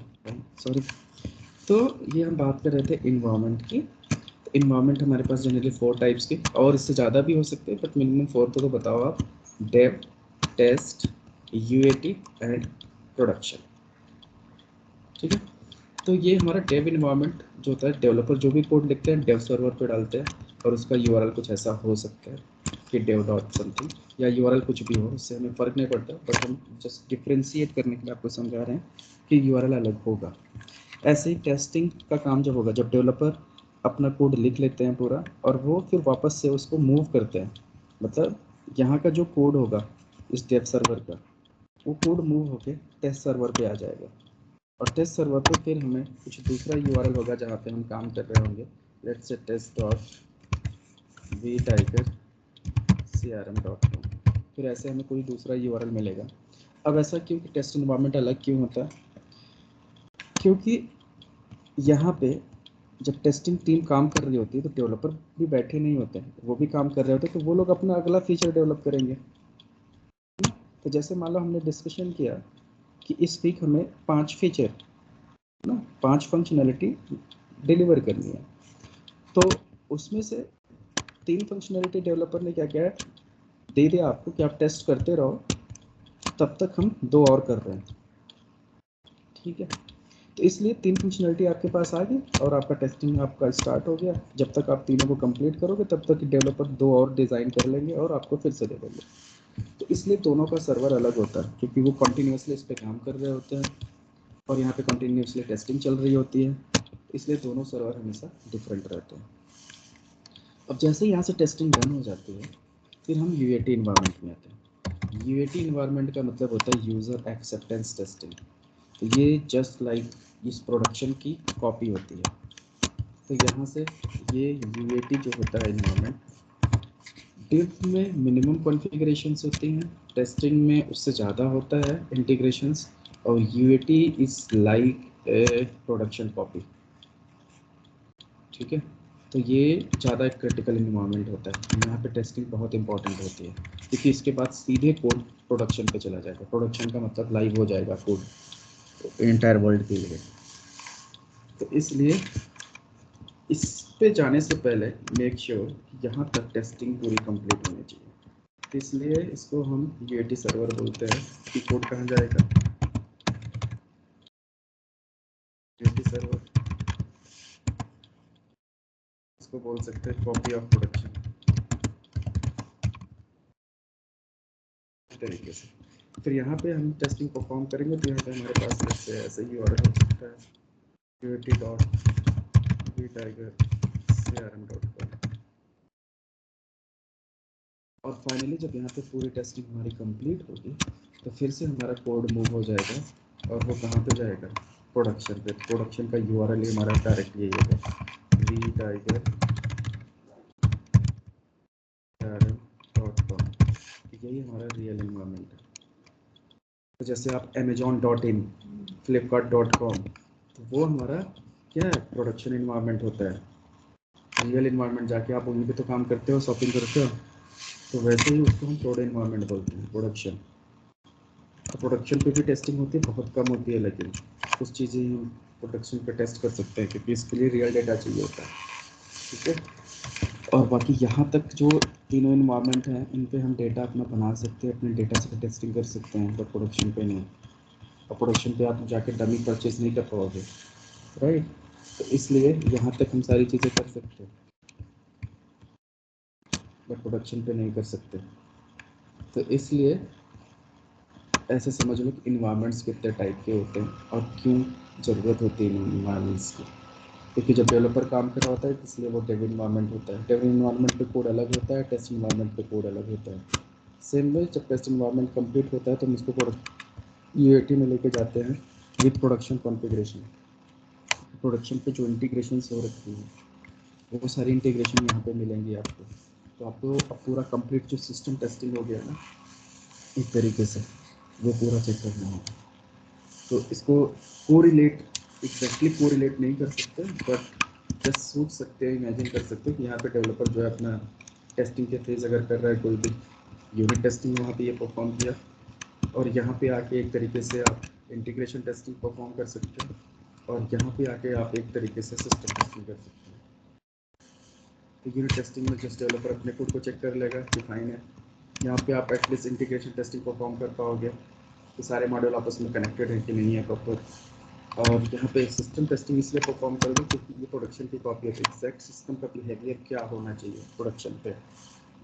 sorry. तो ये हम बात कर रहे थे इन्वायरमेंट की। इन्वायरमेंट हमारे पास जनरली 4 टाइप्स के, और इससे ज़्यादा भी हो सकते हैं, बट मिनिमम 4 तो बताओ आप। Dev, test, UAT and production, ठीक है। तो ये हमारा डेव इन्वायरमेंट जो होता है, डेवलपर जो भी कोड लिखते हैं डेव सर्वर पे डालते हैं, और उसका यूआरएल कुछ ऐसा हो सकता है कि dev डॉट समथिंग, या यूआरएल कुछ भी हो, उससे हमें फ़र्क नहीं पड़ता, बट हम जस्ट डिफ्रेंशिएट करने के लिए आपको समझा रहे हैं कि यूआरएल अलग होगा। ऐसे ही टेस्टिंग का काम जब होगा, जब डेवलपर अपना कोड लिख लेते हैं पूरा, और वो फिर वापस से उसको मूव करते हैं, मतलब यहाँ का जो कोड होगा इस डेव सर्वर का, वो कोड मूव होके टेस्ट सर्वर पे आ जाएगा, और टेस्ट सर्वर पे फिर हमें कुछ दूसरा यूआरएल होगा जहाँ पे हम काम कर रहे होंगे। Let's say test dot we tiger crm.com, फिर ऐसे हमें कोई दूसरा यूआरएल मिलेगा। अब ऐसा क्योंकि टेस्ट इन्वायरमेंट अलग क्यों होता है? क्योंकि यहाँ पे जब टेस्टिंग टीम काम कर रही होती है तो डेवलपर भी बैठे नहीं होते हैं, वो भी काम कर रहे होते हैं, तो वो लोग अपना अगला फीचर डेवलप करेंगे। तो जैसे मान लो हमने डिस्कशन किया कि इस वीक हमें 5 फीचर ना 5 फंक्शनैलिटी डिलीवर करनी है, तो उसमें से 3 फंक्शनैलिटी डेवलपर ने क्या किया, दे दिया आपको कि आप टेस्ट करते रहो, तब तक हम 2 और कर रहे हैं, ठीक है। तो इसलिए 3 फंक्शनैलिटी आपके पास आ गई और आपका टेस्टिंग आपका स्टार्ट हो गया। जब तक आप तीनों को कंप्लीट करोगे तब तक डेवलपर 2 और डिज़ाइन कर लेंगे और आपको फिर से दे देंगे। तो इसलिए दोनों का सर्वर अलग होता है, क्योंकि वो कंटिन्यूसली इस पर काम कर रहे होते हैं और यहाँ पे कंटिन्यूसली टेस्टिंग चल रही होती है, इसलिए दोनों सर्वर हमेशा डिफरेंट रहते हैं। अब जैसे ही यहाँ से टेस्टिंग डन हो जाती है, फिर हम यूएटी इन्वायरमेंट में आते हैं। यूएटी इन्वायरमेंट का मतलब होता है यूज़र एक्सेप्टेंस टेस्टिंग। तो ये जस्ट लाइक इस प्रोडक्शन की कॉपी होती है। तो यहाँ से ये यूएटी जो होता है इन्वायरमेंट, डिव में मिनिमम कॉन्फ़िगरेशंस होती हैं, टेस्टिंग में उससे ज़्यादा होता है इंटीग्रेशंस, और UAT is like a production copy, ठीक है। तो ये ज़्यादा क्रिटिकल इन्वायरमेंट होता है, यहाँ पे टेस्टिंग बहुत इंपॉर्टेंट होती है, क्योंकि इसके बाद सीधे कोड प्रोडक्शन पे चला जाएगा। प्रोडक्शन का मतलब लाइव हो जाएगा कोड एंटायर वर्ल्ड के लिए। तो इसलिए इस पे जाने से पहले मेक श्योर यहाँ तक टेस्टिंग पूरी कंप्लीट होनी चाहिए। तो इसलिए इसको हम यूएटी सर्वर बोलते हैं कि कोड कहाँ जाएगा, यूएटी सर्वर, इसको बोल सकते हैं कॉपी ऑफ प्रोडक्शन तरीके से। फिर यहाँ पे हम टेस्टिंग परफॉर्म करेंगे, तो यहाँ पे हमारे पास जैसे ऐसे ही ऑर्डर हो सकता है UAT dot we tiger crm.com। और फाइनली जब यहाँ पे पूरी टेस्टिंग हमारी कंप्लीट होगी, तो फिर से हमारा कोड मूव हो जाएगा, और वो कहाँ पे जाएगा, प्रोडक्शन पे। प्रोडक्शन का यूआरएल हमारा डायरेक्ट यही होगा, वी टाइगर crm.com। यही हमारा रियल इन्वायरमेंट है। तो जैसे आप amazon.in, flipkart.com, तो वो हमारा क्या है, प्रोडक्शन इन्वायरमेंट होता है। रियल इन्वायरमेंट जाके आप उन्हीं पे तो काम करते हो, शॉपिंग करते हो, तो वैसे ही उसको हम प्रोड इन्वायरमेंट बोलते हैं, प्रोडक्शन। तो प्रोडक्शन पे भी टेस्टिंग होती है, बहुत कम होती है, लेकिन कुछ चीज़ें हम प्रोडक्शन पे टेस्ट कर सकते हैं, क्योंकि इसके लिए रियल डेटा चाहिए होता है, ठीक है। और बाकी यहाँ तक जो तीनों इन्वायरमेंट हैं, इन पे हम डेटा अपना बना सकते हैं, अपने डेटा से टेस्टिंग कर सकते हैं, बट प्रोडक्शन पे नहीं। और प्रोडक्शन पे आप जाके डमी परचेज नहीं कर पाओगे, राइट। तो इसलिए यहाँ तक हम सारी चीज़ें कर सकते हैं, बट प्रोडक्शन पे नहीं कर सकते। तो इसलिए ऐसे समझ लो कि इन्वायरमेंट्स कितने टाइप के होते हैं और क्यों ज़रूरत होती है इन इन्वायरमेंट्स की। क्योंकि जब डेवलपर काम कर रहा होता है इसलिए वो डेव इन्वायरमेंट होता है, डेव इन्वायरमेंट पे कोड अलग होता है, टेस्ट इन्वायरमेंट पे कोड अलग होता है। सेम में जब टेस्ट इन्वायरमेंट कंप्लीट होता है तो हम इसको UAT में लेके जाते हैं विद प्रोडक्शन कॉन्फ़िगरेशन। प्रोडक्शन पे जो इंटीग्रेशन हो रखी है वो सारी इंटीग्रेशन यहाँ पे मिलेंगी आपको। तो आपको अब पूरा कंप्लीट जो सिस्टम टेस्टिंग हो गया ना एक तरीके से, वो पूरा चेक करना होगा। तो इसको कोरिलेट एग्जैक्टली कोरिलेट नहीं कर सकते, बट जस्ट सोच सकते हैं, इमेजिन कर सकते हैं कि यहाँ पे डेवलपर जो है अपना टेस्टिंग के फेज अगर कर रहा है, कोई भी यूनिट टेस्टिंग वहाँ पे ये परफॉर्म किया, और यहाँ पे आके एक तरीके से आप इंटीग्रेशन टेस्टिंग परफॉर्म कर सकते हैं, और यहाँ पे आके आप एक तरीके से सिस्टम टेस्टिंग कर सकते हैं। तो यूनिट टेस्टिंग में जस्ट डेवलपर अपने कोड को चेक कर लेगा कि फाइन है। यहाँ पे आप एटलीस्ट इंटीग्रेशन टेस्टिंग परफॉर्म कर पाओगे कि सारे मॉड्यूल आपस में कनेक्टेड है कि नहीं है प्रॉपर। और यहाँ पे सिस्टम टेस्टिंग इसलिए परफॉर्म करोगे क्योंकि ये प्रोडक्शन की कॉपी है, एग्जैक्ट सिस्टम का बिहेवियर क्या होना चाहिए प्रोडक्शन पे,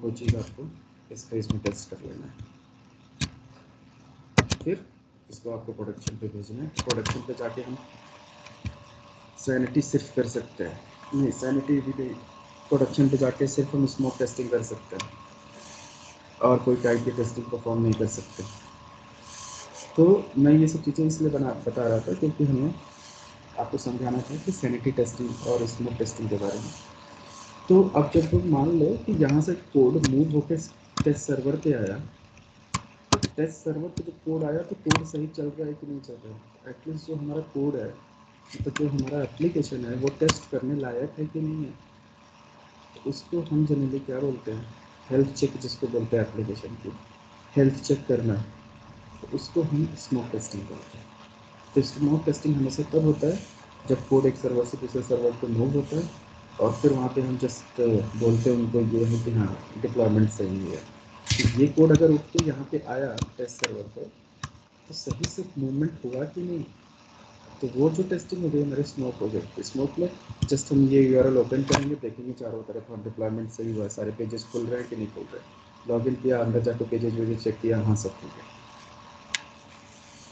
वो चीज़ आपको इस फेज में टेस्ट कर लेना है। फिर इसको आपको प्रोडक्शन पे भेजना है। प्रोडक्शन पे जाके हम सैनिटी सिर्फ कर सकते हैं, नहीं सैनिटी भी नहीं, प्रोडक्शन पे जाके सिर्फ हम स्मोक टेस्टिंग कर सकते हैं और कोई टाइप की टेस्टिंग परफॉर्म नहीं कर सकते। तो मैं ये सब चीज़ें इसलिए बता रहा था क्योंकि हमें आपको समझाना था कि सैनिटी टेस्टिंग और स्मोक टेस्टिंग के बारे में। तो अब जब तुम मान लो कि यहाँ से कोड मूव होकर टेस्ट सर्वर पे आया, तो टेस्ट सर्वर पे जब कोड आया तो कोड सही चल रहा है कि नहीं चल रहा है, एटलीस्ट जो हमारा कोड है, तो जो हमारा एप्लीकेशन है वो टेस्ट करने लायक है कि नहीं है। तो उसको हम जनरली क्या बोलते हैं, हेल्थ चेक जिसको बोलते हैं, एप्लीकेशन की हेल्थ चेक करना, तो उसको हम स्मोक टेस्टिंग बोलते हैं। तो स्मोक टेस्टिंग हमेशा तब होता है जब कोड एक सर्वर से दूसरे सर्वर पर मूव होता है, और फिर वहाँ पे हम जस्ट बोलते हैं उनको ये है कि हाँ डिप्लॉयमेंट सही है। तो ये कोड अगर उठ के यहाँ पे आया टेस्ट सर्वर पर, तो सही से मूवमेंट हुआ कि नहीं, तो वो जो टेस्टिंग हो गई हमारे स्मोक हो गए। स्मोक में जस्ट हम ये URL ओपन करेंगे, देखेंगे चारों तरफ और डिप्लॉयमेंट सही हुआ, सारे पेजेस खुल रहे हैं कि नहीं खुल रहे, लॉगिन किया, अंदर जाकर पेजेस वेजेस चेक किया, हाँ सब ठीक है।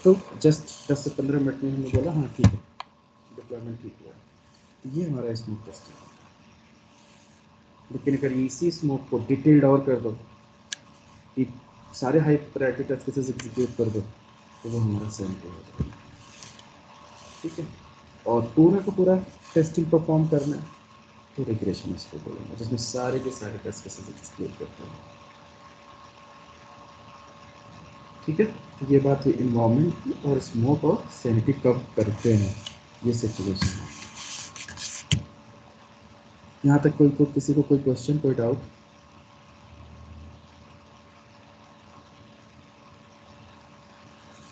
तो जस्ट 10 से 15 मिनट में हमने बोला हाँ ठीक है, डिप्लॉयमेंट ठीक हुआ। ये हमारा स्मोक टेस्टिंग है। लेकिन अगर इसी स्मोक को डिटेल्ड और कर दो कि सारे high priority test cases execute कर दो, तो वो हमारा सैनिटी हो जाएगा। ठीक है, और पूरा का पूरा टेस्टिंग परफॉर्म करना है तो रिग्रेशन इसको बोलेंगे, जिसमें सारे के सारे टेस्ट केसेस एग्जीक्यूट करते हैं। ठीक है, तो ये बात है इन्वायरमेंट की, और स्मोक और सैनिटी कब करते हैं, ये सिचुएशन है। यहाँ तक कोई किसी को कोई क्वेश्चन, कोई डाउट?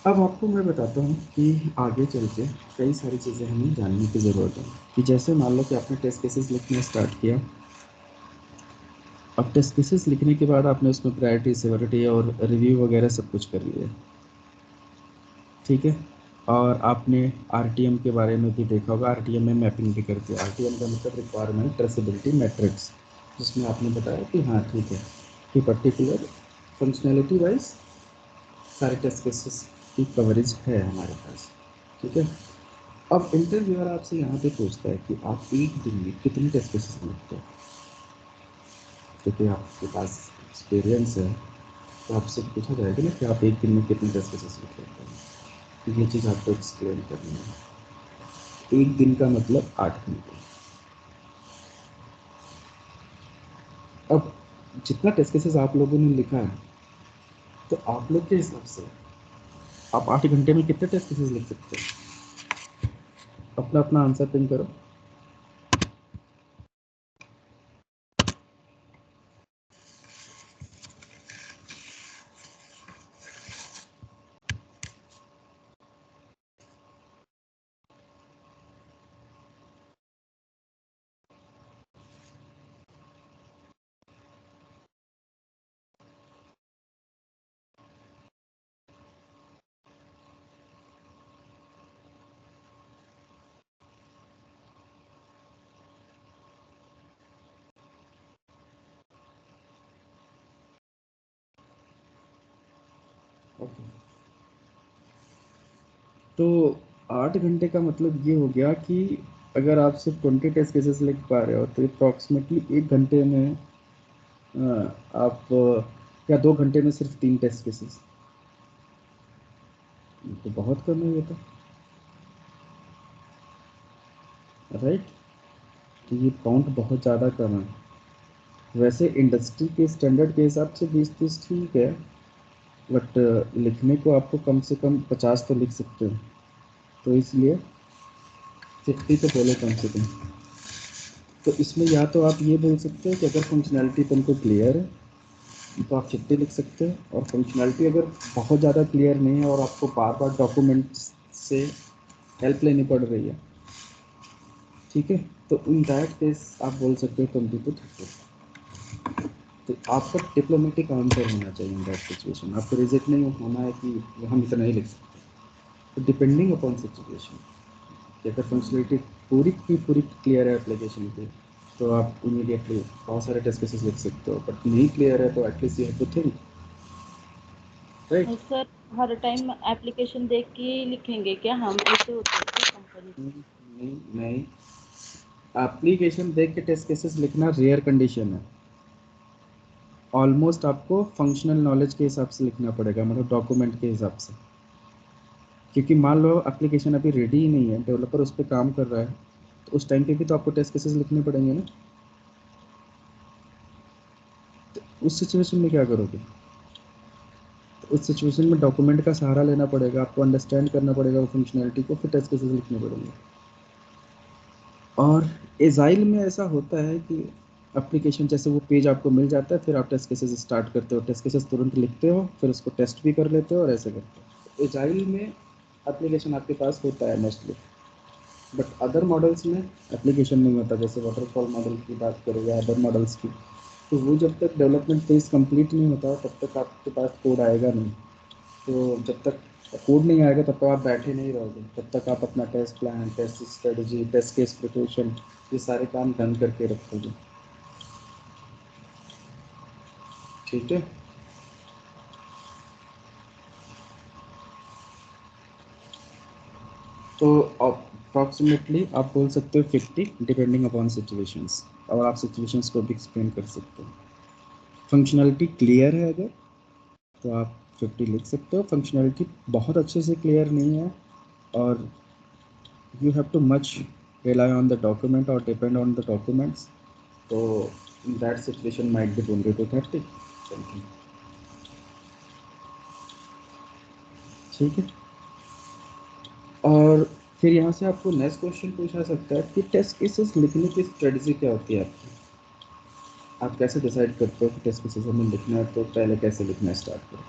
अब आपको मैं बताता हूँ कि आगे चल के कई सारी चीज़ें हमें जानने की ज़रूरत है। कि जैसे मान लो कि आपने टेस्ट केसेस लिखना स्टार्ट किया, अब टेस्ट केसेस लिखने के बाद आपने उसमें प्रायोरिटी, सिविरिटी और रिव्यू वगैरह सब कुछ कर लिया, ठीक है। और आपने RTM के बारे में भी देखा होगा, RTM में मैपिंग भी करते हैं। RTM का मतलब रिक्वायरमेंट ट्रेसेबिलिटी मैट्रिक्स, जिसमें आपने बताया कि हाँ ठीक है कि पर्टिकुलर फंक्शनैलिटी वाइज सारे टेस्ट केसेस की कवरेज है हमारे पास, ठीक है। अब इंटरव्यूअर आपसे यहाँ पे पूछता है कि आप एक दिन में कितने टेस्ट केसेस लिखते हैं, क्योंकि आपके पास एक्सपीरियंस है, तो आपसे पूछा जाएगा ना कि आप एक दिन में कितने टेस्ट केसेस लिख लेते हैं। ये चीज़ आपको एक्सप्लेन करनी है। एक दिन का मतलब 8 घंटे। अब जितना टेस्ट केसेस आप लोगों ने लिखा है, तो आप लोग के हिसाब से आप 8 घंटे में कितने टेस्ट केसेस लिख सकते हैं? अपना अपना आंसर पिन करो। ओके, तो 8 घंटे का मतलब ये हो गया कि अगर आप सिर्फ 20 टेस्ट केसेस लिख पा रहे हो तो अप्रॉक्सीमेटली 1 घंटे में आप या 2 घंटे में सिर्फ 3 टेस्ट केसेस, तो बहुत कम है ये तो, राइट। तो ये काउंट बहुत ज़्यादा कम है। वैसे इंडस्ट्री के स्टैंडर्ड के हिसाब से 20-30 ठीक है, बट लिखने को आपको कम से कम 50 तो लिख सकते हो, तो इसलिए 50 तो बोले कम से कम। तो इसमें या तो आप ये बोल सकते हो कि अगर फंक्शनैलिटी तुमको क्लियर है तो आप 50 लिख सकते हो, और फंक्शनैलिटी अगर बहुत ज़्यादा क्लियर नहीं है और आपको बार बार डॉक्यूमेंट्स से हेल्प लेनी पड़ रही है, ठीक है, तो इन दैट केस आप बोल सकते हो 20 to 30। तो आपका डिप्लोमेटिक आंसर होना चाहिए इन दैट सिचुएशन। आपको रिजेक्ट नहीं होना है कि हम इतना ही लिख सकते। तो डिपेंडिंग अपॉन सिचुएशन, अगर फंक्शनलिटी पूरी की पूरी क्लियर है एप्लीकेशन पे तो आप इमीडिएटली बहुत सारे टेस्ट केसेस लिख सकते हो, बट नहीं क्लियर है तो at least you have to think, right. Sir हर टाइम एप्लीकेशन देख के ही लिखेंगे क्या हम? ऐसे होते हैं क्या कंपनी? नहीं, एप्लीकेशन देख के टेस्ट केसेस लिखना रेयर कंडीशन है। ऑलमोस्ट आपको फंक्शनल नॉलेज के हिसाब से लिखना पड़ेगा, मतलब डॉक्यूमेंट के हिसाब से, क्योंकि मान लो एप्लीकेशन अभी रेडी ही नहीं है, डेवलपर उस पर काम कर रहा है, तो उस टाइम पे भी तो आपको टेस्ट केसेस लिखने पड़ेंगे ना। तो उस सिचुएशन में क्या करोगे? तो उस सिचुएशन में डॉक्यूमेंट का सहारा लेना पड़ेगा, आपको अंडरस्टैंड करना पड़ेगा वो फंक्शनैलिटी को, फिर टेस्ट केसेस लिखने पड़ेंगे। और एजाइल में ऐसा होता है कि एप्लीकेशन जैसे वो पेज आपको मिल जाता है, फिर आप टेस्ट केसेस स्टार्ट करते हो, टेस्ट केसेस तुरंत लिखते हो, फिर उसको टेस्ट भी कर लेते हो और ऐसे करते हो। एजाइल में एप्लीकेशन आपके पास होता है मोस्टली, बट अदर मॉडल्स में एप्लीकेशन नहीं होता। जैसे वाटरफॉल मॉडल की बात करो या अदर मॉडल्स की, तो वो जब तक डेवलपमेंट फेज कंप्लीट नहीं होता तब तक आपके पास कोड आएगा नहीं। तो जब तक कोड नहीं आएगा तब तक आप बैठे नहीं रहोगे, तब तक आप अपना test plan, test strategy, test case preparation, ये सारे काम डन करके रखोगे, ठीक है। तो अप्रॉक्सीमेटली आप बोल सकते हो 50 डिपेंडिंग अपॉन सिचुएशंस, और आप सिचुएशंस को भी एक्सप्लेन कर सकते हो। फंक्शनलिटी क्लियर है अगर तो आप 50 लिख सकते हो, फंक्शनलिटी बहुत अच्छे से क्लियर नहीं है और you have to much rely on the document or depend on the documents, so in that situation might be 20 to 30 something, ठीक है। और फिर यहाँ से आपको नेक्स्ट क्वेश्चन पूछा सकता है कि टेस्ट केसेस लिखने की स्ट्रेटजी क्या होती है आपकी। आप कैसे डिसाइड करते हो कि टेस्ट केसेस हमें लिखना है, तो पहले कैसे लिखना स्टार्ट करें।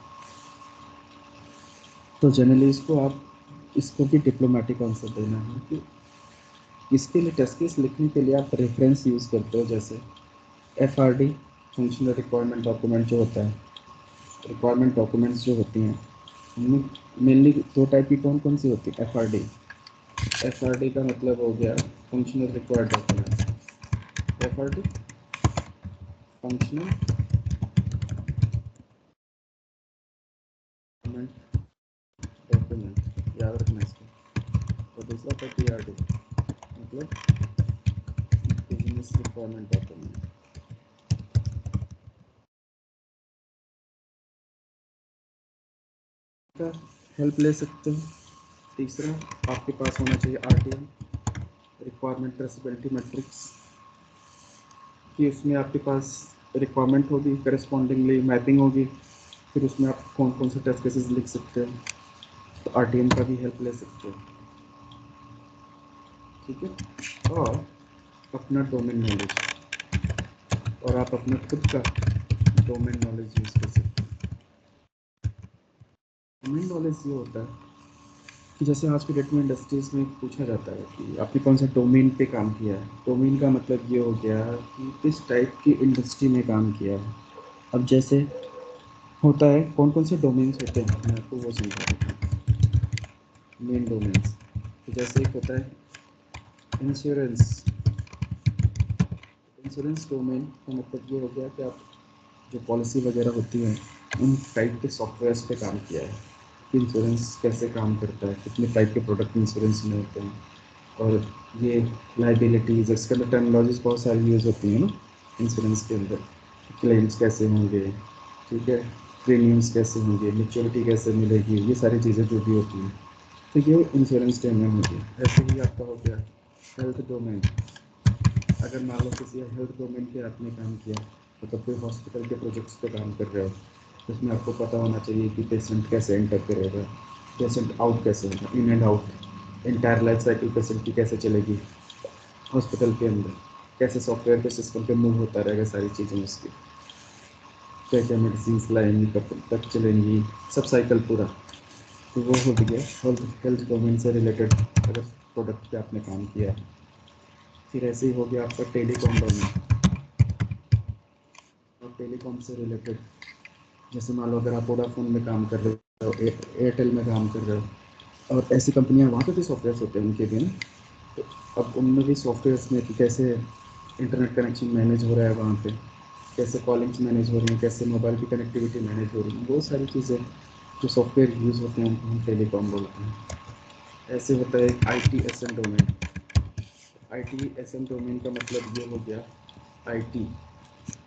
तो जनरली इसको भी डिप्लोमेटिक आंसर देना है कि इसके लिए टेस्ट केस लिखने के लिए आप रेफरेंस यूज़ करते हो, जैसे FRD फंक्शनल रिक्वायरमेंट डॉक्यूमेंट जो होता है, रिक्वायरमेंट डॉक्यूमेंट्स जो होती हैं उनमें मेनली 2 टाइप की कौन कौन सी होती है। FRD का मतलब हो गया functional required documents, FRD functional document, याद रखना इसको। और दूसरा था PRD, मतलब बिजनेस रिक्वायरमेंट डॉक्यूमेंट। का हेल्प ले सकते हो। तीसरा आपके पास होना चाहिए RTM, रिक्वायरमेंट ट्रेसेबिलिटी मैट्रिक्स, कि उसमें आपके पास रिक्वायरमेंट होगी, करस्पॉन्डिंगली मैपिंग होगी, फिर उसमें आप कौन कौन से टेस्ट केसेस लिख सकते हो, तो RTM का भी हेल्प ले सकते हो, ठीक है। और अपना डोमेन नॉलेज, और आप अपना खुद का डोमेन नॉलेज यूज़ कर सकते हो। डोमेन नॉलेज ये होता है कि जैसे आज की डेट में इंडस्ट्रीज में पूछा जाता है कि आपने कौन सा डोमेन पे काम किया है। डोमेन का मतलब ये हो गया कि किस टाइप की इंडस्ट्री में काम किया है। अब जैसे होता है कौन कौन से डोमेन्स होते हैं, मैं आपको वो समझा देता हूँ। मेन डोमेन्स, तो जैसे एक होता है इंश्योरेंस। इंश्योरेंस डोमेन का मतलब ये हो गया कि आप जो पॉलिसी वगैरह होती है उन टाइप के सॉफ्टवेयर्स पे काम किया है कि इंश्योरेंस कैसे काम करता है, कितने टाइप के प्रोडक्ट इंश्योरेंस में होते हैं, और ये लाइबिलिटीज़, इसके अंदर टर्मिनोलॉजीज बहुत सारी यूज़ होती हैं ना इंश्योरेंस के अंदर। क्लेम्स कैसे होंगे, ठीक है, प्रीमियम्स कैसे होंगे, मेच्योरिटी कैसे मिलेगी, ये सारी चीज़ें जो भी होती हैं। तो ये इंश्योरेंस डोमेन हो गया। ऐसे ही आपका हो गया हेल्थ डोमेन। अगर मान लो किसी हेल्थ डोमेन पे आपने काम किया, मतलब कोई हॉस्पिटल के प्रोजेक्ट्स पे काम कर रहे हो, तो उसमें आपको पता होना चाहिए कि पेशेंट कैसे एंटर करेगा, पेशेंट आउट कैसे होगा, in and out, entire life cycle patient की कैसे चलेगी हॉस्पिटल के अंदर, कैसे सॉफ्टवेयर के सिस्टम पे मूव होता रहेगा, सारी चीज़ें उसकी, क्या क्या मेडिसिन लाएंगी, कब तक चलेंगी, सब साइकिल पूरा। तो वो हो गया हेल्थ डोमेन से रिलेटेड अगर प्रोडक्ट पे आपने काम किया। फिर ऐसे ही हो गया आपका टेलीकॉम डोमेन। और टेलीकॉम से रिलेटेड जैसे मान लो अगर आप वोडाफोन में काम कर रहे हो, एयरटेल में काम कर रहे हो, और ऐसी कंपनियां वहाँ पे भी सॉफ्टवेयर होते हैं उनके भी ना, तो अब उनमें भी सॉफ्टवेयर्स में कि कैसे इंटरनेट कनेक्शन मैनेज हो रहा है वहाँ पे, कैसे कॉलिंग्स मैनेज हो रही हैं, कैसे मोबाइल की कनेक्टिविटी मैनेज हो रही है, बहुत सारी चीज़ें जो सॉफ्टवेयर यूज़ होते हैं उनको हम टेलीकॉम बोलते हैं। ऐसे होता है ITSM डोमेन। ITSM डोमेन का मतलब ये हो गया IT,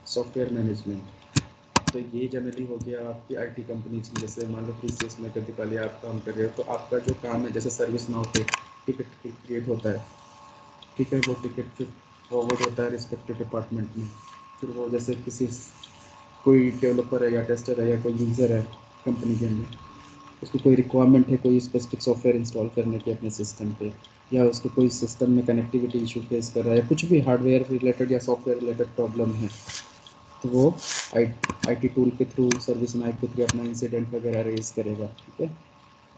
सॉफ्टवेयर मैनेजमेंट। तो ये जनरली हो गया आपकी IT कंपनीज की। जैसे मान लो TCS में कभी पहले आप काम कर रहे हो, तो आपका जो काम है, जैसे सर्विस नाउ पे टिकट क्रिएट होता है, ठीक है, वो टिकट फिर फॉरवर्ड होता है रिस्पेक्टिव डिपार्टमेंट में। फिर वो जैसे किसी कोई डेवलपर है या टेस्टर है या कोई यूज़र है कंपनी के अंदर, उसकी कोई रिक्वायरमेंट है कोई स्पेसिफिक सॉफ्टवेयर इंस्टॉल करने की अपने सिस्टम पे, या उसको कोई सिस्टम में कनेक्टिविटी इशू फेस कर रहा है, कुछ भी हार्डवेयर रिलेटेड या सॉफ्टवेयर रिलेटेड प्रॉब्लम है, तो वो IT टूल के थ्रू, सर्विस नाइट के थ्रू अपना इंसिडेंट वगैरह रेज करेगा, ठीक है,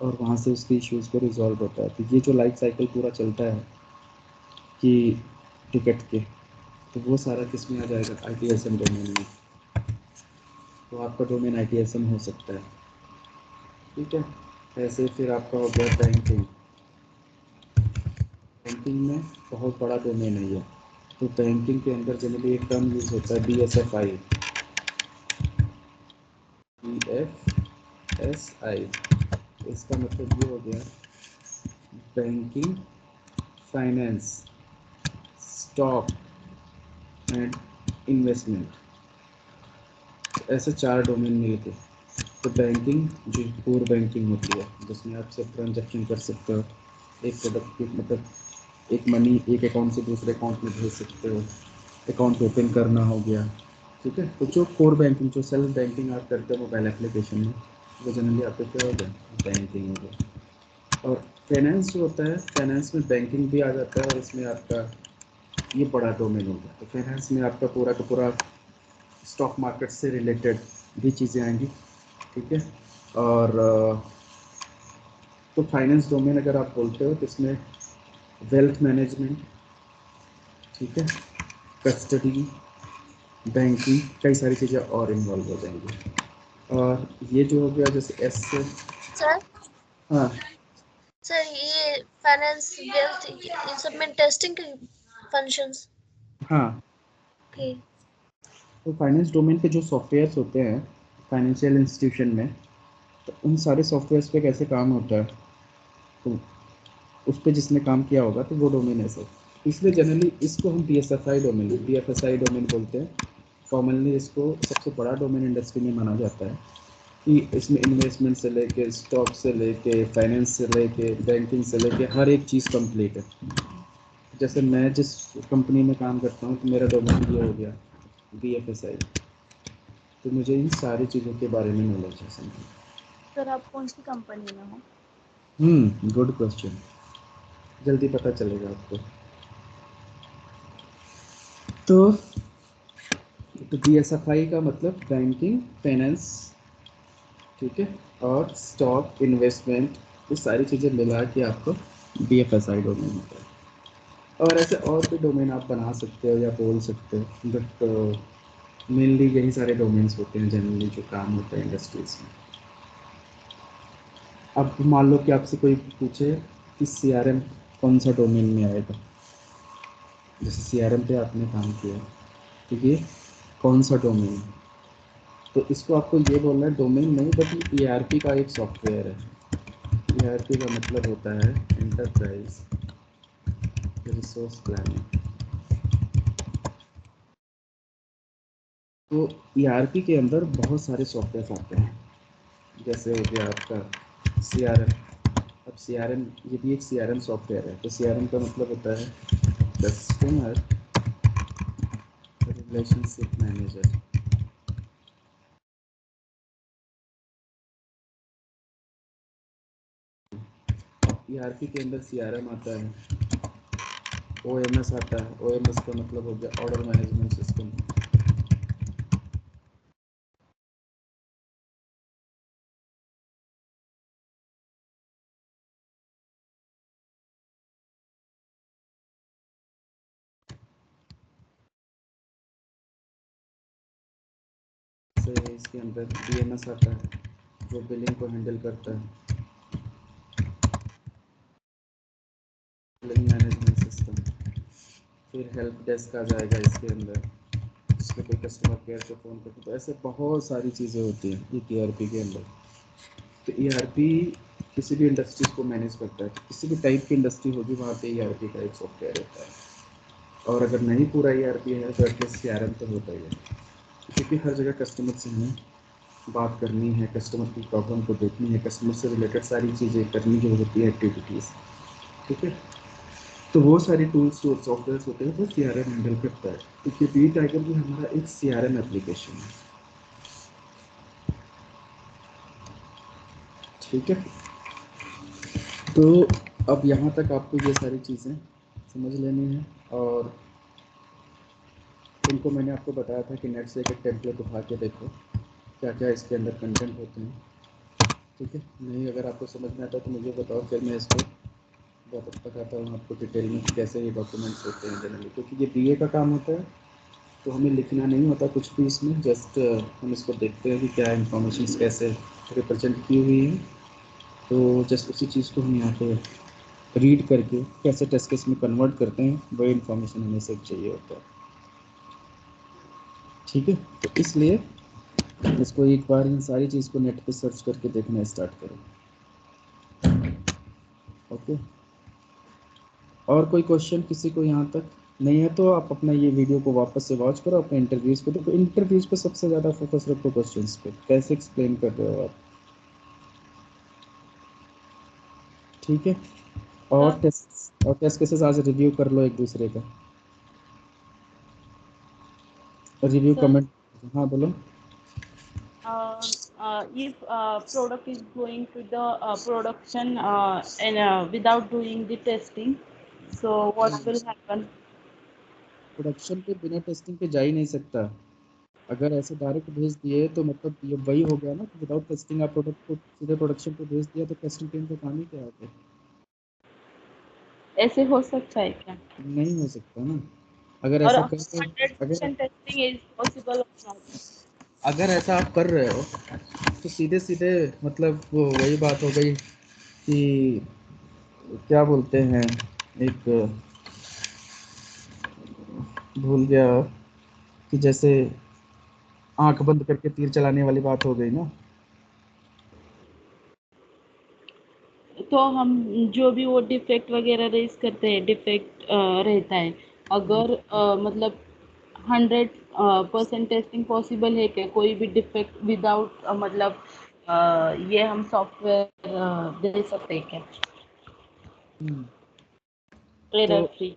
और वहाँ से उसके इश्यूज़ को रिजॉल्व होता है। तो ये जो लाइफ साइकिल पूरा चलता है कि टिकट के, तो वो सारा किस में आ जाएगा, ITSM डोमेन में। तो आपका डोमेन ITSM हो सकता है, ठीक है। ऐसे फिर आपका हो गया बैंकिंग। बैंकिंग में बहुत बड़ा डोमेन है ये। तो बैंकिंग के अंदर जनरली एक टर्म यूज होता है BFSI। इसका मतलब ये हो गया banking, finance, stock and investment, ऐसे 4 डोमेन मिलके। तो बैंकिंग जो कोर बैंकिंग होती है, जिसमें आप सब ट्रांजेक्शन कर सकते हो, एक प्रोडक्ट की मतलब एक मनी एक अकाउंट से दूसरे अकाउंट में भेज सकते हो, अकाउंट ओपन करना हो गया, ठीक है। तो जो कोर बैंकिंग, जो सेल्फ बैंकिंग आप करते हो मोबाइल एप्लीकेशन में, वो जनरली आपको क्या हो गया, बैंकिंग हो गया। और फाइनेंस जो होता है, फाइनेंस में बैंकिंग भी आ जाता है, और इसमें आपका ये बड़ा डोमेन हो गया। तो फाइनेंस में आपका पूरा का पूरा स्टॉक मार्केट से रिलेटेड भी चीज़ें आएंगी, ठीक है। और तो फाइनेंस डोमेन अगर आप बोलते हो तो इसमें वेल्थ मैनेजमेंट, ठीक है, कस्टडी, बैंकिंग, कई सारी चीज़ें और इन्वॉल्व हो जाएंगी। और ये जो हो गया जैसे एस से, सर हाँ सर ये फाइनेंस वेल्थ इन सब में टेस्टिंग के फंक्शंस। हाँ, ओके। तो फाइनेंस डोमेन पे जो सॉफ्टवेयर्स होते हैं फाइनेंशियल इंस्टीट्यूशन में, तो उन सारे सॉफ्टवेयर्स पे कैसे काम होता है, तो उस पर जिसने काम किया होगा तो वो डोमेन है सर। इसलिए जनरली इसको हम BFSI डोमेन बोलते हैं। कॉमनली इसको सबसे बड़ा डोमेन इंडस्ट्री में माना जाता है कि इसमें इन्वेस्टमेंट से लेके, स्टॉक से लेके, फाइनेंस से लेके, बैंकिंग से लेके हर एक चीज़ कंप्लीट है। जैसे मैं जिस कंपनी में काम करता हूँ तो मेरा डोमेन ये हो गया BFSI। तो मुझे इन सारी चीज़ों के बारे में नॉलेज है समझ। सर आप कौन सी कंपनी में हो? गुड क्वेश्चन, जल्दी पता चलेगा आपको। तो BFSI का मतलब बैंकिंग, फाइनेंस, ठीक है, और स्टॉक, इन्वेस्टमेंट, ये सारी चीज़ें मिला के आपको BFSI डोमेन होता है। और ऐसे और भी डोमेन आप बना सकते हो या बोल सकते हो, बट मेनली यही सारे डोमेन्स होते हैं जनरली जो काम होता है इंडस्ट्रीज में। अब मान लो कि आपसे कोई पूछे कि CRM कौन सा डोमेन में आएगा, जैसे CRM पे आपने काम किया, तो ये कौन सा डोमेन है, तो इसको आपको ये बोलना है डोमेन नहीं, बट ERP का एक सॉफ्टवेयर है। ERP का मतलब होता है एंटरप्राइज रिसोर्स प्लानिंग। तो ERP के अंदर बहुत सारे सॉफ्टवेयर आते हैं, जैसे हो गया आपका CRM। अब CRM ये भी एक CRM सॉफ्टवेयर है। तो CRM का मतलब होता है कस्टमर रिलेशनशिप मैनेजर। ERP के अंदर CRM आता है, OMS आता है। OMS का मतलब हो गया ऑर्डर मैनेजमेंट सिस्टम। इसके अंदर DMS आता है, जो बिलिंग को हैंडल करता है, बिलिंग मैनेजमेंट सिस्टम। फिर हेल्प डेस्क आ जाएगा इसके अंदर, जिसके कोई कस्टमर केयर को फ़ोन करते। तो ऐसे बहुत सारी चीज़ें होती हैं एक ERP के अंदर। तो ERP किसी भी इंडस्ट्रीज को मैनेज करता है। किसी भी टाइप की इंडस्ट्री होगी वहाँ पे ERP का एक सॉफ्टवेयर होता है। और अगर नहीं पूरा ERP है तो एटलीस्ट CRM तो होता ही है, क्योंकि हर जगह कस्टमर से हमें बात करनी है, कस्टमर की प्रॉब्लम को देखनी है, कस्टमर से रिलेटेड सारी चीज़ें करनी जो होती है एक्टिविटीज़। ठीक है, तो वो सारी टूल्स और सॉफ्टवेयर होते हैं वो CRM हैंडल करता है। तो KPI टाइगर भी हमारा एक CRM एप्लीकेशन है। ठीक है, तो अब यहाँ तक आपको ये सारी चीज़ें समझ लेनी है। और इनको मैंने आपको बताया था कि नेट से एक टेम्पलेट उठा के देखो क्या क्या इसके अंदर कंटेंट होते हैं। ठीक है, नहीं अगर आपको समझ में आता है तो मुझे बताओ, फिर मैं इसको बताता हूँ आपको डिटेल में कैसे ये डॉक्यूमेंट्स होते हैं जनरली। क्योंकि ये BA का काम होता है तो हमें लिखना नहीं होता कुछ भी इसमें, जस्ट हम इसको देखते हैं कि क्या इन्फॉर्मेशन कैसे रिप्रेजेंट की हुई है। तो जस्ट उसी चीज़ को हम यहाँ पे रीड करके कैसे टेस्ट केस में कन्वर्ट करते हैं, वही इन्फॉर्मेशन हमें सिर्फ चाहिए होता है। ठीक है, तो इसलिए इसको एक बार इन सारी चीज़ को नेट पे सर्च करके देखना स्टार्ट करो। ओके, और कोई क्वेश्चन किसी को यहाँ तक नहीं है तो आप अपना ये वीडियो को वापस से वॉच करो, अपने इंटरव्यूज़ पे देखो। इंटरव्यूज़ पे सबसे ज़्यादा फोकस रखो क्वेश्चंस पे, कैसे एक्सप्लेन कर रहे हो आप। ठीक है, और टेस्ट केसेस आज रिव्यू कर लो एक दूसरे का, रिव्यू Sir, कमेंट। हाँ बोलो। if product is going to the production and without doing the testing, so what will happen? Production पे बिना टेस्टिंग पे जा ही नहीं सकता। अगर ऐसे डायरेक्ट भेज दिए तो मतलब ये वही हो गया ना कि विदाउट टेस्टिंग आप प्रोडक्ट को सीधे प्रोडक्शन पे भेज दिया, तो टेस्टिंग टीम का काम ही क्या है? ऐसे हो सकता है क्या? नहीं हो सकता ना। अगर और ऐसा कर रहे 100% टेस्टिंग इज पॉसिबल और नॉट? अगर ऐसा आप कर रहे हो तो सीधे सीधे मतलब वो वही बात हो गई कि क्या बोलते हैं, एक भूल गया कि जैसे आंख बंद करके तीर चलाने वाली बात हो गई ना। तो हम जो भी वो डिफेक्ट वगैरह रेज करते हैं, डिफेक्ट रहता है, अगर मतलब 100% टेस्टिंग पॉसिबल है क्या? कोई भी डिफेक्ट विदाउट मतलब ये हम सॉफ्टवेयर दे सकते हैं क्या तो एरर फ्री?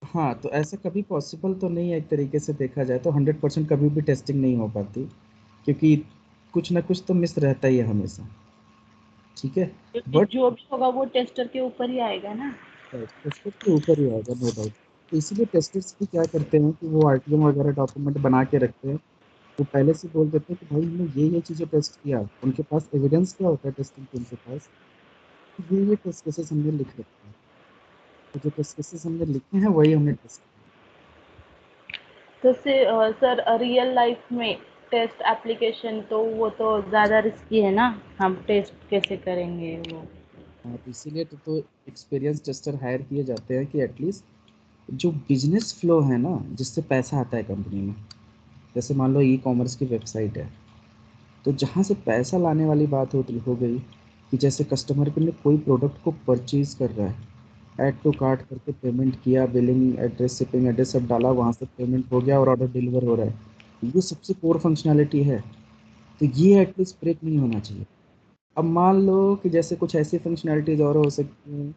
हाँ, तो ऐसा कभी पॉसिबल तो नहीं है। एक तरीके से देखा जाए तो 100% कभी भी टेस्टिंग नहीं हो पाती, क्योंकि कुछ ना कुछ तो मिस रहता ही है हमेशा। ठीक है, क्योंकि बट जो भी होगा वो टेस्टर के ऊपर ही आएगा ना। टेस्टर के ऊपर ही आएगा, नो डाउट। तो इसीलिए टेस्टर्स भी क्या करते हैं कि वो RTM वगैरह डॉक्यूमेंट बना के रखते हैं। वो पहले से बोल देते हैं कि भाई हमने ये चीज़ें टेस्ट किया। उनके पास एविडेंस क्या होता है टेस्टिंग टीम के पास, ये टेस्ट केसेस हमने लिख रखे हैं। तो जो टेस्ट केसेस हमने लिखे हैं वही हमने टेस्ट किया। तो सर रियल लाइफ में टेस्ट एप्लीकेशन तो वो तो ज़्यादा रिस्की है ना, हम टेस्ट कैसे करेंगे वो? हाँ, तो इसीलिए तो एक्सपीरियंस टेस्टर हायर किए जाते हैं कि एटलीस्ट जो बिजनेस फ्लो है ना, जिससे पैसा आता है कंपनी में। जैसे मान लो ई-कॉमर्स की वेबसाइट है, तो जहाँ से पैसा लाने वाली बात हो गई कि जैसे कस्टमर के लिए कोई प्रोडक्ट को परचेज कर रहा है, ऐड टू कार्ट करके पेमेंट किया, बिलिंग एड्रेस, शिपिंग एड्रेस सब डाला, वहाँ से पेमेंट हो गया और ऑर्डर डिलीवर हो रहा है। ये सबसे कोर फंक्शनैलिटी है, तो ये एटलीस्ट ब्रेक नहीं होना चाहिए। अब मान लो कि जैसे कुछ ऐसी फंक्शनैलिटीज और हो सकती हैं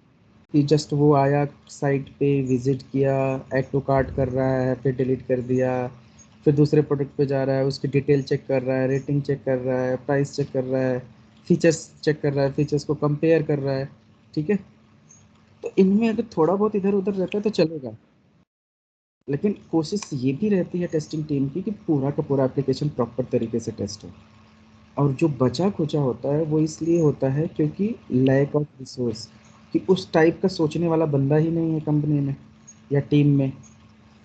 कि जस्ट वो आया साइट पे, विजिट किया, ऐड टू कार्ट कर रहा है, फिर डिलीट कर दिया, फिर दूसरे प्रोडक्ट पे जा रहा है, उसकी डिटेल चेक कर रहा है, रेटिंग चेक कर रहा है, प्राइस चेक कर रहा है, फीचर्स चेक कर रहा है, फीचर्स को कंपेयर कर रहा है। ठीक है, तो इनमें अगर थोड़ा बहुत इधर उधर रहता है तो चलेगा, लेकिन कोशिश ये भी रहती है टेस्टिंग टीम की कि पूरा का पूरा एप्लीकेशन प्रॉपर तरीके से टेस्ट हो। और जो बचा खुचा होता है वो इसलिए होता है क्योंकि लैक ऑफ रिसोर्स, कि उस टाइप का सोचने वाला बंदा ही नहीं है कंपनी में या टीम में,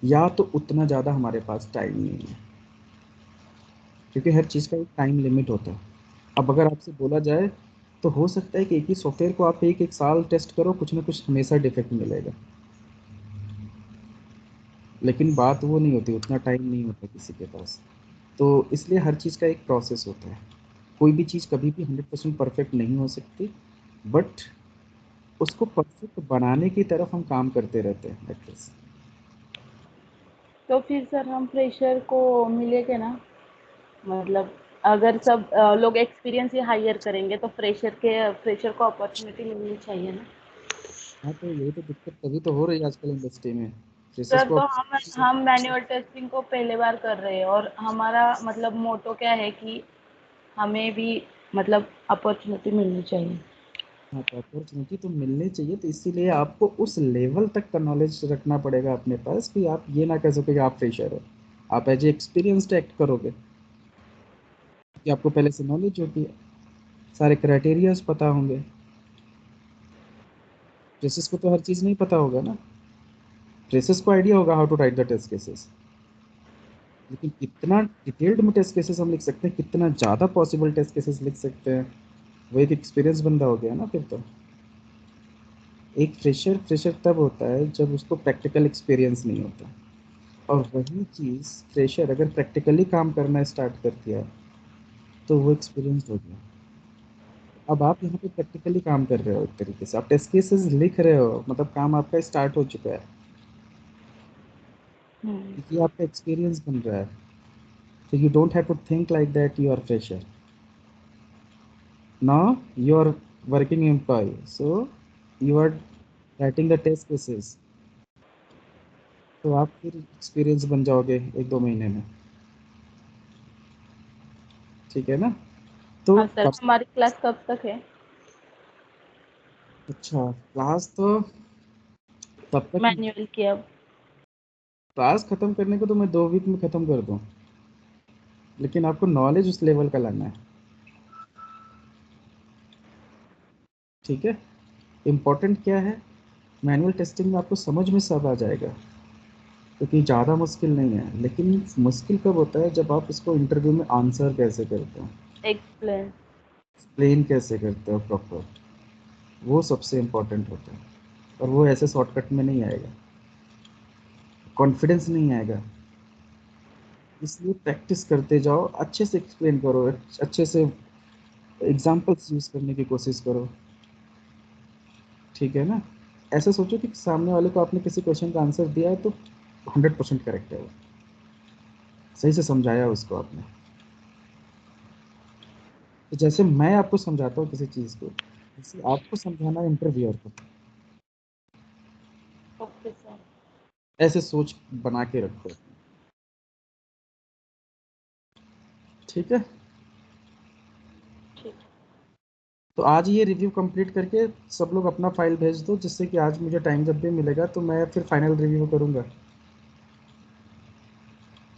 या तो उतना ज़्यादा हमारे पास टाइम नहीं है, क्योंकि हर चीज़ का एक टाइम लिमिट होता है। अब अगर आपसे बोला जाए तो हो सकता है कि एक ही सॉफ्टवेयर को आप एक एक साल टेस्ट करो, कुछ ना कुछ हमेशा डिफेक्ट मिलेगा, लेकिन बात वो नहीं होती, उतना टाइम नहीं होता किसी के पास। तो इसलिए हर चीज़ का एक प्रोसेस होता है, कोई भी चीज़ कभी भी 100% परफेक्ट नहीं हो सकती, बट उसको परफेक्ट बनाने की तरफ हम काम करते रहते हैं एटलीस्ट। तो फिर सर हम फ्रेशर को मिलेंगे ना, मतलब अगर सब लोग एक्सपीरियंस ही हायर करेंगे तो फ्रेशर को अपॉर्चुनिटी मिलनी चाहिए ना। हाँ, तो यही तो दिक्कत तभी तो हो रही है आजकल इंडस्ट्री में, फ्रेशर्स सर को। तो हम मैनुअल टेस्टिंग को पहले बार कर रहे हैं और हमारा मतलब मोटो क्या है कि हमें भी मतलब अपॉर्चुनिटी मिलनी चाहिए। हाँ, तो अपॉर्चुनिटी तो मिलनी चाहिए, तो इसीलिए आपको उस लेवल तक का नॉलेज रखना पड़ेगा अपने पास कि आप ये ना कह सको कि आप फ्रेशर हो, आप एज ए एक्सपीरियंस्ड एक्ट करोगे, कि आपको पहले से नॉलेज होगी, सारे क्राइटेरियाज पता होंगे। फ्रेशर्स को तो हर चीज़ नहीं पता होगा ना, फ्रेशर्स को आइडिया होगा how to write the test cases, लेकिन कितना डिटेल्ड में टेस्ट केसेस हम लिख सकते हैं, कितना ज़्यादा पॉसिबल टेस्ट केसेस लिख सकते हैं, वो एक एक्सपीरियंस बंदा हो गया ना फिर तो। एक फ्रेशर फ्रेशर तब होता है जब उसको प्रैक्टिकल एक्सपीरियंस नहीं होता, और वही चीज़ फ्रेशर अगर प्रैक्टिकली काम करना स्टार्ट कर दिया तो वो एक्सपीरियंस हो गया। अब आप यहाँ पे प्रैक्टिकली काम कर रहे हो, एक तरीके से आप टेस्ट केसेस लिख रहे हो, मतलब काम आपका स्टार्ट हो चुका है, क्योंकि आपका एक्सपीरियंस बन रहा है। So you don't have to think like that you are fresher. Now you are working employee, so you are writing the test cases. तो आप फिर एक्सपीरियंस बन जाओगे 1-2 महीने में, ठीक है ना। तो हाँ सर, कब, हमारी क्लास कब तक है? अच्छा क्लास तो तब तक, मैनुअल की अब। क्लास खत्म करने को तो मैं 2 वीक में खत्म कर दूं, लेकिन आपको नॉलेज उस लेवल का लाना है, ठीक है। इम्पोर्टेंट क्या है, मैनुअल टेस्टिंग में आपको समझ में सब आ जाएगा, क्योंकि ज़्यादा मुश्किल नहीं है, लेकिन मुश्किल कब होता है जब आप इसको इंटरव्यू में आंसर कैसे करते हो, एक्सप्लेन। एक्सप्लेन कैसे करते हो प्रॉपर, वो सबसे इम्पोर्टेंट होता है, और वो ऐसे शॉर्टकट में नहीं आएगा, कॉन्फिडेंस नहीं आएगा। इसलिए प्रैक्टिस करते जाओ, अच्छे से एक्सप्लेन करो, अच्छे से एग्जांपल्स यूज़ करने की कोशिश करो, ठीक है ना। ऐसे सोचो कि सामने वाले को आपने किसी क्वेश्चन का आंसर दिया है तो 100% करेक्ट है वो, सही से समझाया उसको आपने। तो जैसे मैं आपको समझाता हूँ किसी चीज़ को, जैसे आपको समझाना है इंटरव्यूअर को, ओके सर। ऐसे सोच बना के रखो, ठीक है। ठीक। तो आज ये रिव्यू कंप्लीट करके सब लोग अपना फाइल भेज दो, जिससे कि आज मुझे टाइम जब भी मिलेगा तो मैं फिर फाइनल रिव्यू करूँगा।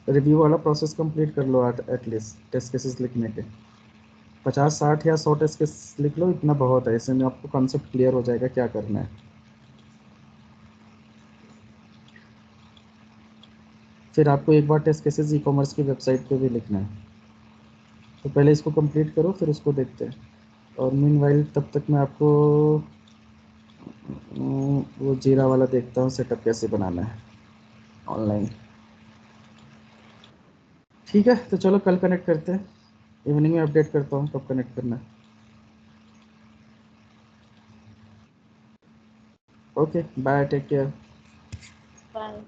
रिव्यू वाला प्रोसेस कंप्लीट कर लो एटलीस्ट टेस्ट केसेस लिखने के, 50-60 या 100 टेस्ट केस लिख लो, इतना बहुत है, इससे में आपको कॉन्सेप्ट क्लियर हो जाएगा क्या करना है। फिर आपको एक बार टेस्ट केसेस ई कॉमर्स की वेबसाइट पे भी लिखना है, तो पहले इसको कंप्लीट करो फिर उसको देखते हैं। और मीनवाइल तब तक मैं आपको वो जीरा वाला देखता हूँ सेटअप कैसे बनाना है ऑनलाइन, ठीक है। तो चलो कल कनेक्ट करते हैं, इवनिंग में अपडेट करता हूँ कब कनेक्ट करना है। Okay, bye, take care. Bye.